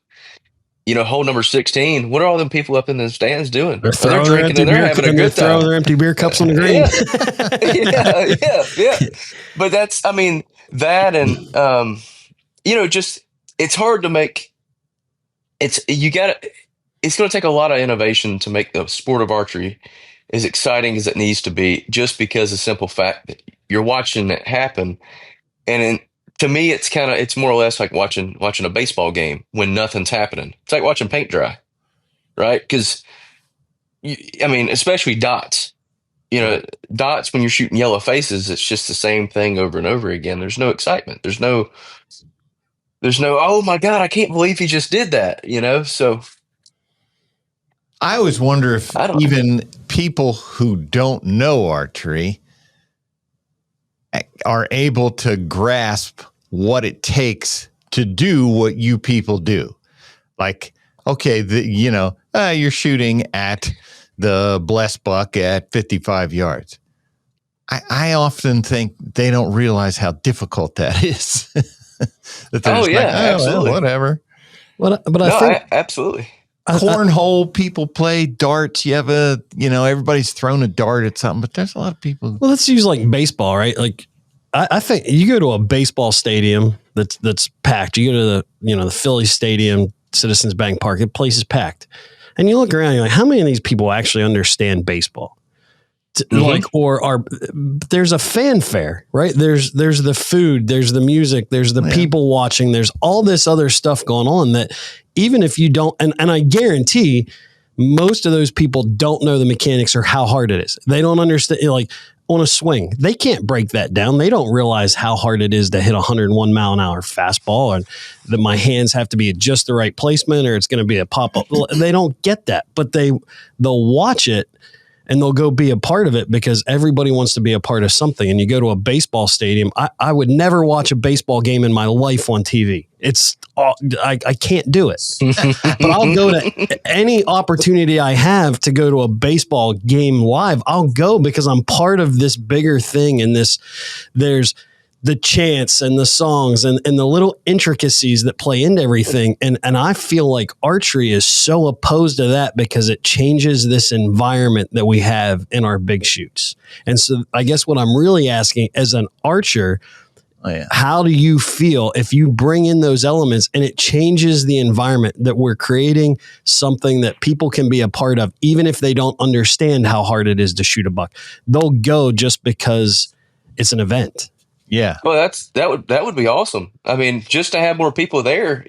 hole number 16, what are all them people up in the stands doing? They're drinking and they're having a good time. Throwing their empty beer cups on the green. Yeah. But that and, just, it's hard to make, it's going to take a lot of innovation to make the sport of archery as exciting as it needs to be, just because of the simple fact that you're watching it happen. And to me, it's more or less like watching a baseball game when nothing's happening. It's like watching paint dry, right? Because especially dots. Dots, when you're shooting yellow faces, it's just the same thing over and over again. There's no excitement. There's no, oh my God, I can't believe he just did that. So I always wonder if even people who don't know archery are able to grasp what it takes to do what you people do. Like, okay, you're shooting at the blessed buck at 55 yards. I often think they don't realize how difficult that is. That absolutely. Well, whatever. But I think absolutely. Cornhole people play darts. You have everybody's thrown a dart at something, but there's a lot of people. Well, let's use like baseball, right? Like I think you go to a baseball stadium that's packed. You go to the Philly Stadium, Citizens Bank Park, the place is packed. And you look around, you're like, how many of these people actually understand baseball? Mm-hmm. There's a fanfare, right? There's the food, there's the music, there's the people watching, there's all this other stuff going on that even if you don't, and I guarantee most of those people don't know the mechanics or how hard it is. They don't understand, like on a swing, they can't break that down. They don't realize how hard it is to hit 101 mile an hour fastball, and that my hands have to be at just the right placement or it's going to be a pop up. They don't get that, but they'll watch it and they'll go be a part of it because everybody wants to be a part of something. And you go to a baseball stadium. I would never watch a baseball game in my life on TV. I can't do it, but I'll go to any opportunity I have to go to a baseball game live. I'll go because I'm part of this bigger thing. And there's the chants and the songs and the little intricacies that play into everything. And I feel like archery is so opposed to that because it changes this environment that we have in our big shoots. And so I guess what I'm really asking as an archer, how do you feel if you bring in those elements and it changes the environment that we're creating something that people can be a part of, even if they don't understand how hard it is to shoot a buck? They'll go just because it's an event. Yeah. Well, that would be awesome. I mean, just to have more people there,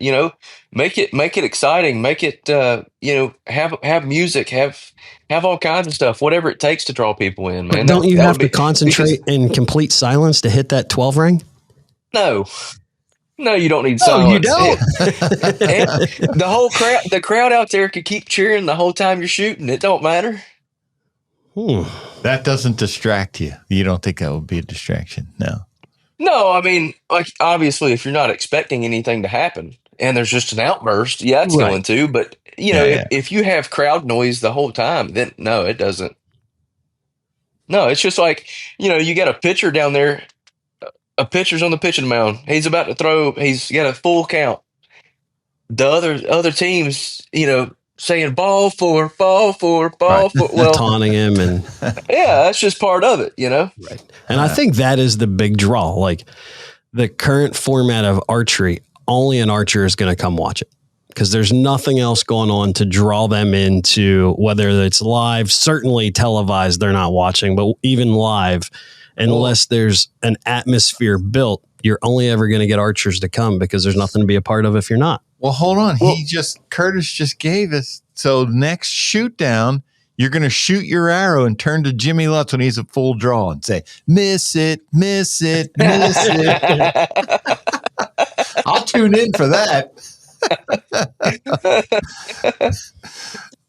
make it exciting, make it, have music, have all kinds of stuff, whatever it takes to draw people in, man. But don't you have to concentrate in complete silence to hit that 12 ring? No, you don't need silence. You don't. The crowd out there could keep cheering the whole time you're shooting. It don't matter. That doesn't distract you. You don't think that would be a distraction? No, I mean, like, obviously, if you're not expecting anything to happen and there's just an outburst, it's going to. But, if you have crowd noise the whole time, then no, it doesn't. No, it's just like, you got a pitcher down there. A pitcher's on the pitching mound. He's about to throw. He's got a full count. The other teams, saying ball four. Well, taunting him and that's just part of it, Right. And I think that is the big draw. Like the current format of archery, only an archer is going to come watch it because there's nothing else going on to draw them into, whether it's live, certainly televised, they're not watching, but even live, unless there's an atmosphere built, you're only ever going to get archers to come because there's nothing to be a part of if you're not. Well, hold on. Curtis just gave us. So next shoot down, you're going to shoot your arrow and turn to Jimmy Lutz when he's a full draw and say, miss it, miss it, miss it. I'll tune in for that.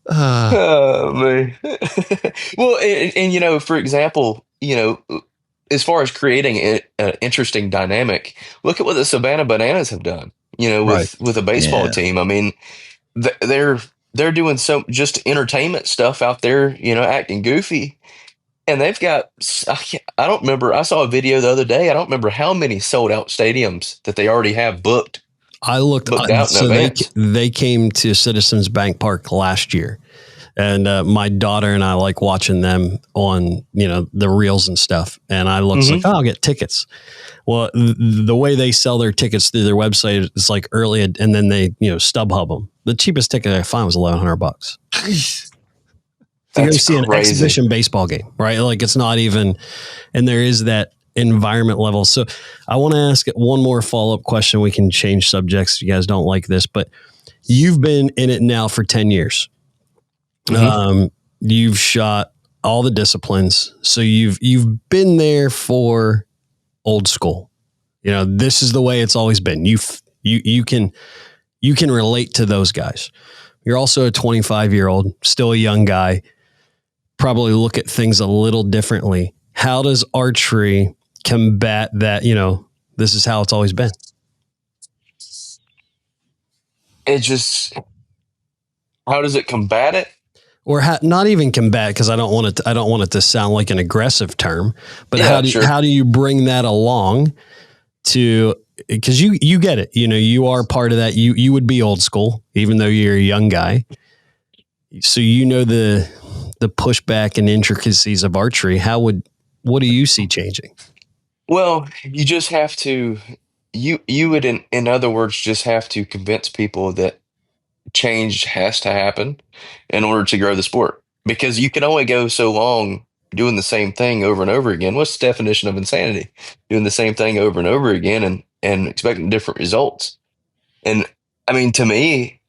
Oh, man. Well, and for example, as far as creating an interesting dynamic, look at what the Savannah Bananas have done, with a baseball team. I mean, they're doing so just entertainment stuff out there, acting goofy. And they've got, I don't remember, I saw a video the other day. I don't remember how many sold out stadiums that they already have booked. I looked out. So they came to Citizens Bank Park last year. And my daughter and I like watching them on, the reels and stuff. And I looked like, I'll get tickets. Well, the way they sell their tickets through their website is like early, and then they, StubHub them. The cheapest ticket I found was $1,100 to go That's see an crazy. exhibition baseball game, right? Like it's not even, and there is that environment level. So I want to ask one more follow-up question. We can change subjects if you guys don't like this, but you've been in it now for 10 years. You've shot all the disciplines. So you've been there for old school. You know, this is the way it's always been. You can relate to those guys. You're also a 25-year-old, still a young guy, probably look at things a little differently. How does archery combat that? You know, this is how it's always been. It just, how does it combat it? Or not even combat, because I don't want it to sound like an aggressive term, but how do you bring that along to, because you get it, you know, you are part of that. You would be old school, even though you're a young guy. So, you know, the pushback and intricacies of archery. What do you see changing? Well, you just have to, you would, in other words, just have to convince people that change has to happen in order to grow the sport, because you can only go so long doing the same thing over and over again. What's the definition of insanity? Doing the same thing over and over again and expecting different results. And I mean, to me,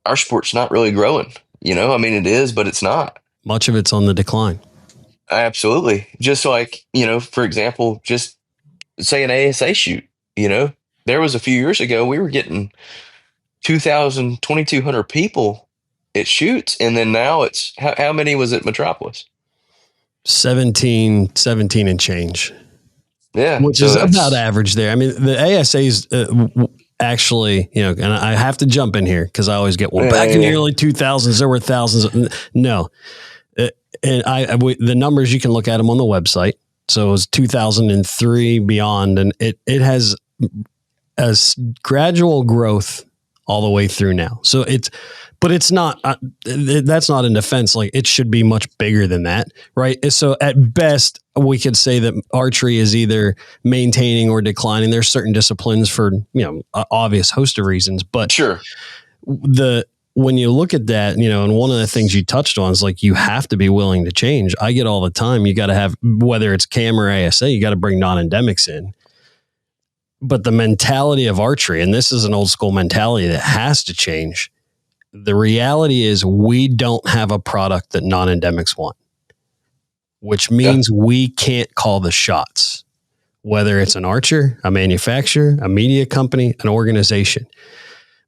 our sport's not really growing, you know, I mean, it is, but it's not. Much of it's on the decline. Absolutely. Just like, you know, for example, just say an ASA shoot, you know, there was a few years ago, we were getting 2,000, 2,200 people at shoots. And then now it's, how many was it Metropolis? 17 and change. Yeah. Which is about average there. I mean, the ASA's actually, you know, and I have to jump in here because I always get, back in the early 2000s, there were thousands. No. And the numbers, you can look at them on the website. So it was 2003 beyond, and it has a gradual growth all the way through now. So it's not, that's not in defense. Like, it should be much bigger than that. Right. So at best we could say that archery is either maintaining or declining. There's certain disciplines for, you know, obvious host of reasons, but sure. When you look at that, you know, and one of the things you touched on is like, you have to be willing to change. I get all the time, you got to have, whether it's CAM or ASA, you got to bring non-endemics in. But the mentality of archery, and this is an old school mentality that has to change. The reality is we don't have a product that non-endemics want, which means we can't call the shots, whether it's an archer, a manufacturer, a media company, an organization,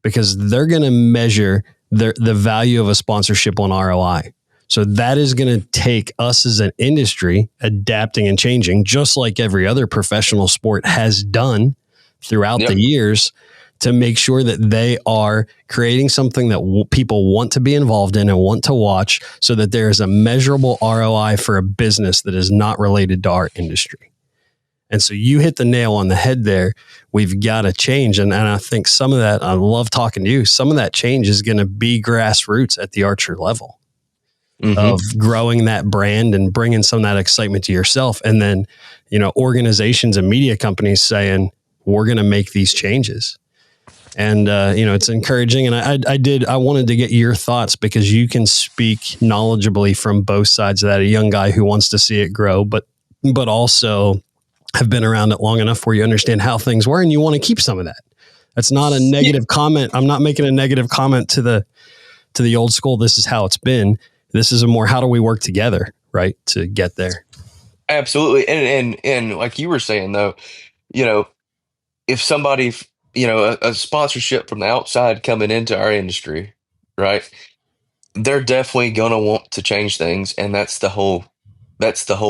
because they're going to measure the value of a sponsorship on ROI. So that is going to take us as an industry adapting and changing, just like every other professional sport has done throughout the years, to make sure that they are creating something that people want to be involved in and want to watch, so that there is a measurable ROI for a business that is not related to our industry. And so you hit the nail on the head there. We've got to change. And I think some of that, I love talking to you, some of that change is going to be grassroots at the archer level of growing that brand and bringing some of that excitement to yourself. And then, you know, organizations and media companies saying, we're going to make these changes. And, you know, it's encouraging. And I wanted to get your thoughts, because you can speak knowledgeably from both sides of that, a young guy who wants to see it grow, but also have been around it long enough where you understand how things were and you want to keep some of that. That's not a negative comment. I'm not making a negative comment to the old school. This is how it's been. This is a more, how do we work together, right, to get there? Absolutely. And like you were saying, though, you know, if somebody, you know, a sponsorship from the outside coming into our industry, right, they're definitely going to want to change things. And that's the whole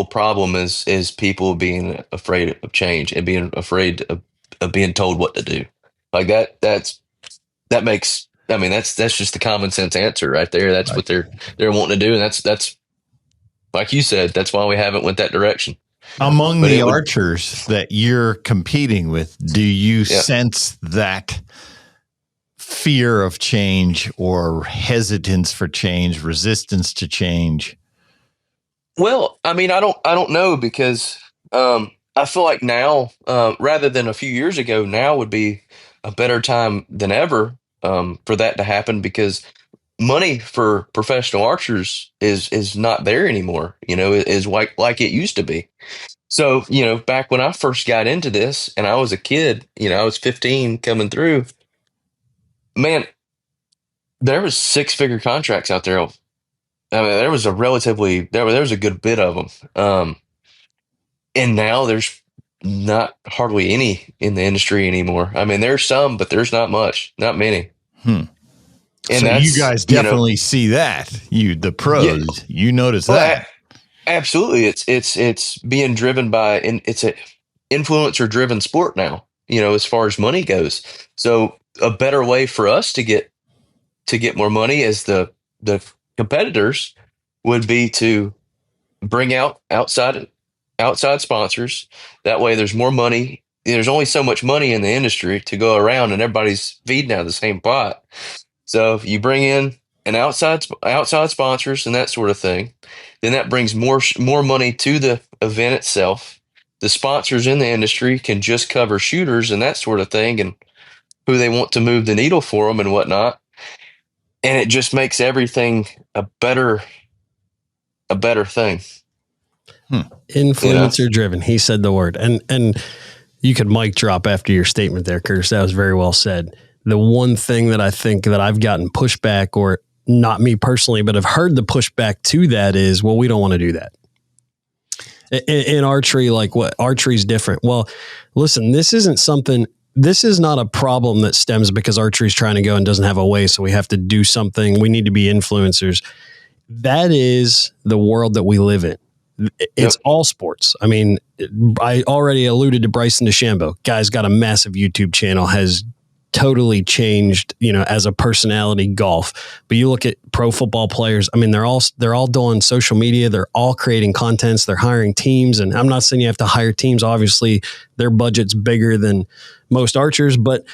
problem is people being afraid of change and being afraid of being told what to do. Like that makes, I mean, that's just the common sense answer right there. That's what they're wanting to do. And that's like you said, that's why we haven't went that direction. Among the archers that you're competing with, do you sense that fear of change or hesitance for change, resistance to change? Well, I mean, I don't know, because I feel like now, rather than a few years ago, now would be a better time than ever for that to happen, because money for professional archers is not there anymore, is like it used to be. So, back when I first got into this and I was a kid, I was 15 coming through, man, there was 6-figure contracts out there. I mean, there was a good bit of them. And now there's not hardly any in the industry anymore. I mean, there's some, but there's not much, not many. And so you guys definitely see that, the pros, notice that. Absolutely. It's being driven by, and it's a influencer driven sport now, as far as money goes. So a better way for us to get more money as the competitors would be to bring out outside sponsors. That way there's more money. There's only so much money in the industry to go around, and everybody's feeding out of the same pot. So if you bring in an outside sponsors and that sort of thing, then that brings more money to the event itself. The sponsors in the industry can just cover shooters and that sort of thing, and who they want to move the needle for them and whatnot. And it just makes everything a better thing. Influencer driven. He said the word, and you could mic drop after your statement there, Curtis. That was very well said. The one thing that I think that I've gotten pushback, or not me personally, but I've heard the pushback to that is, well, we don't want to do that. In archery, like what? Archery's different. Well, listen, this is not a problem that stems because archery's trying to go and doesn't have a way, so we have to do something. We need to be influencers. That is the world that we live in. It's all sports. I mean, I already alluded to Bryson DeChambeau. Guy's got a massive YouTube channel, has totally changed, as a personality, golf. But you look at pro football players. I mean, they're all doing social media. They're all creating contents. They're hiring teams. And I'm not saying you have to hire teams. Obviously, their budget's bigger than most archers, but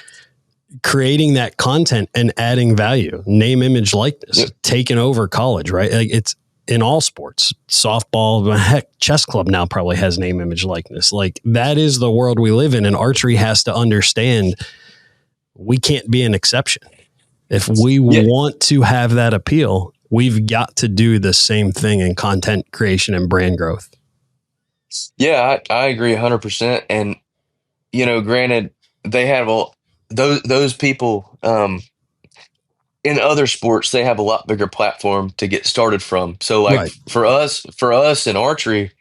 creating that content and adding value, name, image, likeness, taking over college, right? Like, it's in all sports. Softball, heck, chess club now probably has name, image, likeness. Like, that is the world we live in, and archery has to understand we can't be an exception. If we want to have that appeal, we've got to do the same thing in content creation and brand growth. Yeah, I agree 100%. And, granted, they have those people in other sports, they have a lot bigger platform to get started from. So like for us in archery,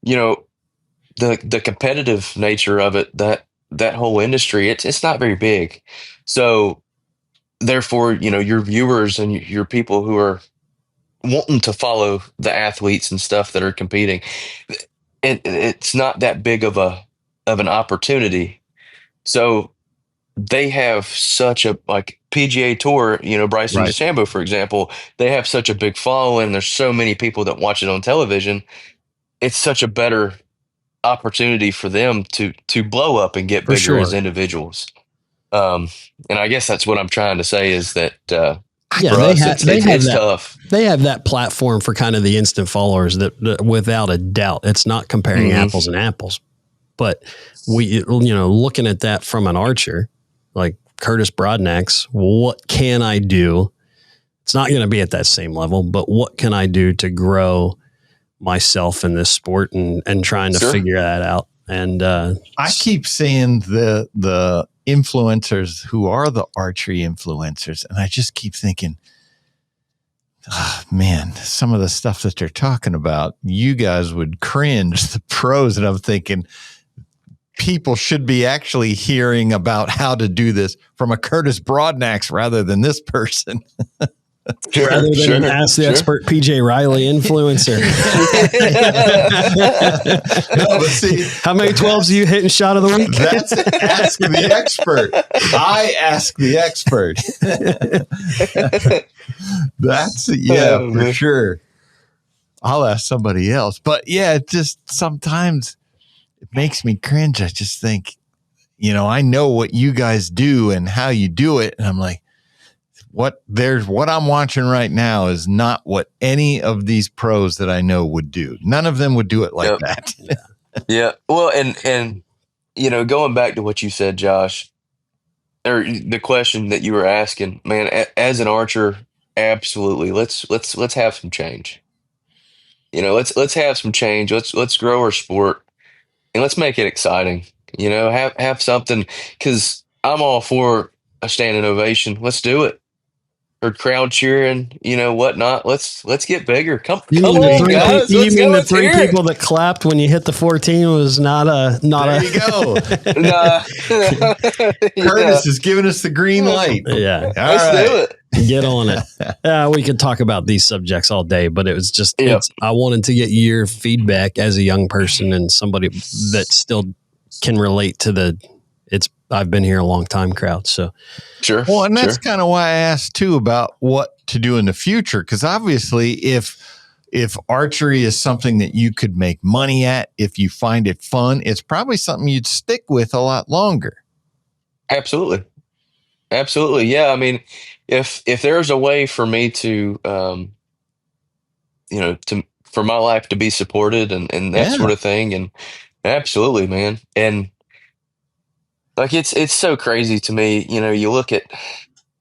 the competitive nature of it, that whole industry, it's not very big. So therefore, your viewers and your people who are wanting to follow the athletes and stuff that are competing, it's not that big of an opportunity. So they have such a, like PGA Tour, Bryson DeChambeau, for example, they have such a big following. There's so many people that watch it on television. It's such a better opportunity for them to blow up and get bigger as individuals. And I guess that's what I'm trying to say is that for us, it's tough. They have that platform for kind of the instant followers that without a doubt, it's not comparing apples and apples, but we, looking at that from an archer, like Curtis Broadnax, what can I do? It's not going to be at that same level, but what can I do to grow myself in this sport and trying to figure that out? And I keep saying the influencers who are the archery influencers, and I just keep thinking, man, some of the stuff that they're talking about, you guys would cringe, the pros. And I'm thinking, people should be actually hearing about how to do this from a Curtis Broadnax rather than this person. Rather than an Ask the Expert PJ Riley influencer. No, but see, how many 12s do you hit in shot of the week? That's Ask the Expert. I ask the expert. That's for sure. I'll ask somebody else. But yeah, it just sometimes it makes me cringe. I just think, I know what you guys do and how you do it. And I'm like, what I'm watching right now is not what any of these pros that I know would do. None of them would do it like that. Yeah. Well, and going back to what you said, Josh, or the question that you were asking, man, as an archer, absolutely. Let's have some change. Let's have some change. Let's grow our sport and let's make it exciting. Have something, because I'm all for a standing ovation. Let's do it. Or crowd cheering, whatnot. Let's get bigger. Come on, guys. You Let's mean go. the Let's three hear people that clapped when you hit the 14 was not There you go. it. Nah. Curtis is giving us the green light. Yeah. Let's do it. Get on it. We could talk about these subjects all day, but it was just, Yep. I wanted to get your feedback as a young person and somebody that still can relate to I've been here a long time crowd. So Sure. Well, and that's kind of why I asked too about what to do in the future. Because obviously, if archery is something that you could make money at, if you find it fun, it's probably something you'd stick with a lot longer. Absolutely. Yeah. I mean, if there's a way for me to, for my life to be supported and that sort of thing, and absolutely, man. And like, it's so crazy to me, you look at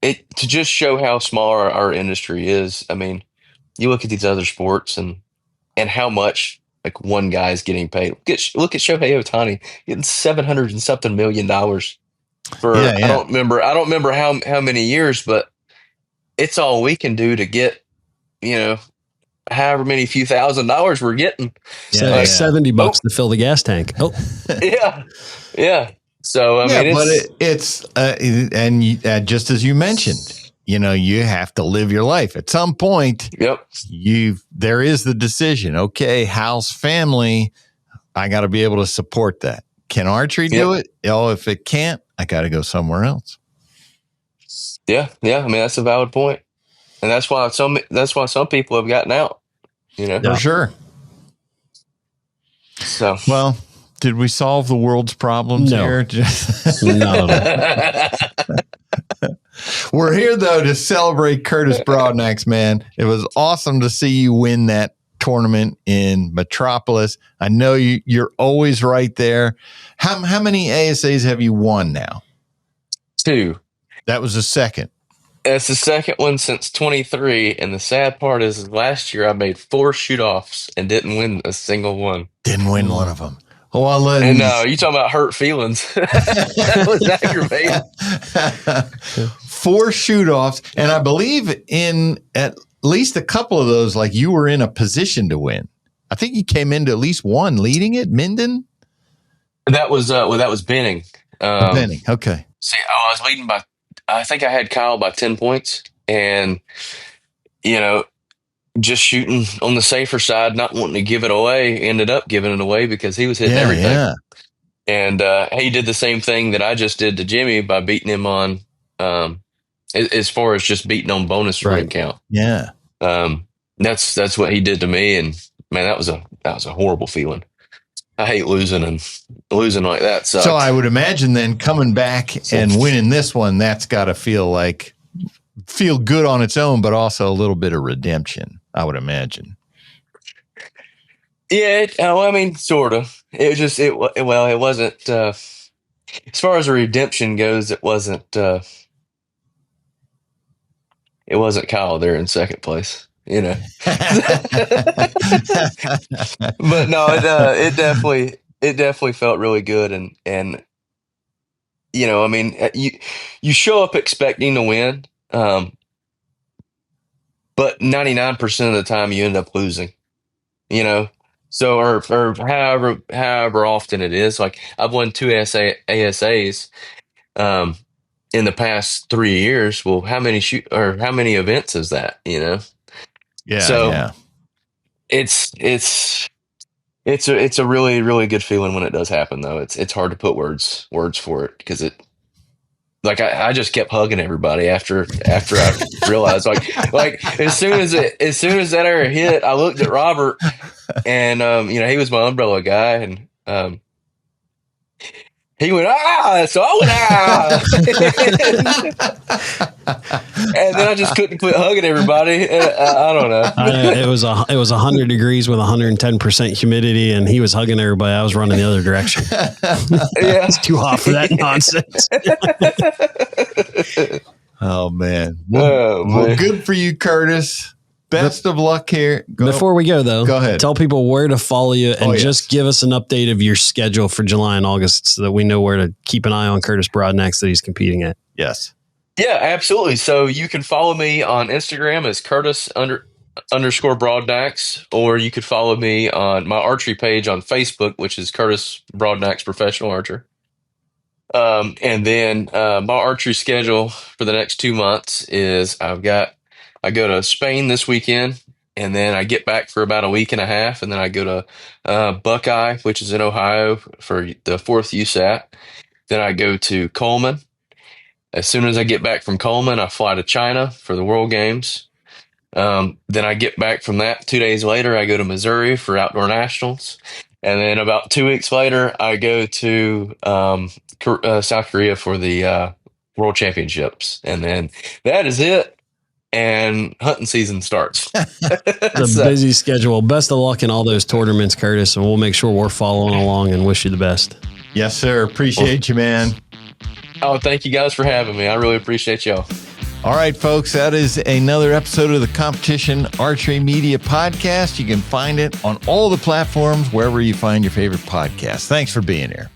it to just show how small our industry is. I mean, you look at these other sports and how much like one guy's getting paid. Look at Shohei Ohtani getting $700 and something million for I don't remember how many years, but it's all we can do to get, however many few $1,000s we're getting. $70 to fill the gas tank. Oh. Yeah. So I mean, but it's and just as you mentioned, you have to live your life at some point. Yep. There is the decision. Okay, house, family. I got to be able to support that. Can archery do it? Oh, if it can't, I got to go somewhere else. Yeah. I mean, that's a valid point, and that's why some people have gotten out. For sure. So well. Did we solve the world's problems here? No. We're here, though, to celebrate Curtis Broadnax, man. It was awesome to see you win that tournament in Metropolis. I know you're always right there. How many ASAs have you won now? 2. That was the second. That's the second one since 23. And the sad part is last year I made 4 shoot-offs and didn't win a single one. Didn't win one of them. Well, and you talking about hurt feelings. That was aggravating. 4 shoot-offs, and I believe in at least a couple of those, like you were in a position to win. I think you came into at least one leading it, Minden? That was Benning. Benning, okay. See, I was leading I think I had Kyle by 10 points, and, just shooting on the safer side, not wanting to give it away, ended up giving it away because he was hitting everything. Yeah. And he did the same thing that I just did to Jimmy by beating him on, as far as just beating on bonus ring count. Yeah. That's what he did to me, and man, that was a horrible feeling. I hate losing, and losing like that sucks. So I would imagine then coming back and winning this one, that's got to feel good on its own, but also a little bit of redemption, I would imagine. Yeah, I mean, sort of. It wasn't. As far as the redemption goes, it wasn't Kyle there in second place, But no, it definitely felt really good, and I mean, you show up expecting to win. But 99% of the time you end up losing, so, or however often it is. Like I've won 2 ASAs, in the past 3 years. Well, how many events is that, Yeah. So yeah. It's a really, really good feeling when it does happen, though. It's hard to put words for it, because like I just kept hugging everybody after I realized like as soon as that air hit, I looked at Robert, and he was my umbrella guy, and He went, so I went, and then I just couldn't quit hugging everybody. I don't know. It was 100 degrees with 110% humidity, and he was hugging everybody. I was running the other direction. Yeah. It's too hot for that nonsense. Oh, man. Well, good for you, Curtis. Best of luck here. Before we go, though, go ahead. Tell people where to follow you and just give us an update of your schedule for July and August so that we know where to keep an eye on Curtis Broadnax that he's competing at. Yes. Yeah, absolutely. So you can follow me on Instagram as Curtis _Broadnax, or you could follow me on my archery page on Facebook, which is Curtis Broadnax Professional Archer. And then my archery schedule for the next 2 months is I go to Spain this weekend, and then I get back for about a week and a half, and then I go to Buckeye, which is in Ohio, for the 4th USAT. Then I go to Coleman. As soon as I get back from Coleman, I fly to China for the World Games. Then I get back from that 2 days later, I go to Missouri for Outdoor Nationals. And then about 2 weeks later, I go to South Korea for the World Championships. And then that is it. And hunting season starts. It's a busy schedule. Best of luck in all those tournaments, Curtis, and we'll make sure we're following along and wish you the best. Yes, sir. Appreciate you, man. Oh, thank you guys for having me. I really appreciate y'all. All right, folks, that is another episode of the Competition Archery Media Podcast. You can find it on all the platforms, wherever you find your favorite podcast. Thanks for being here.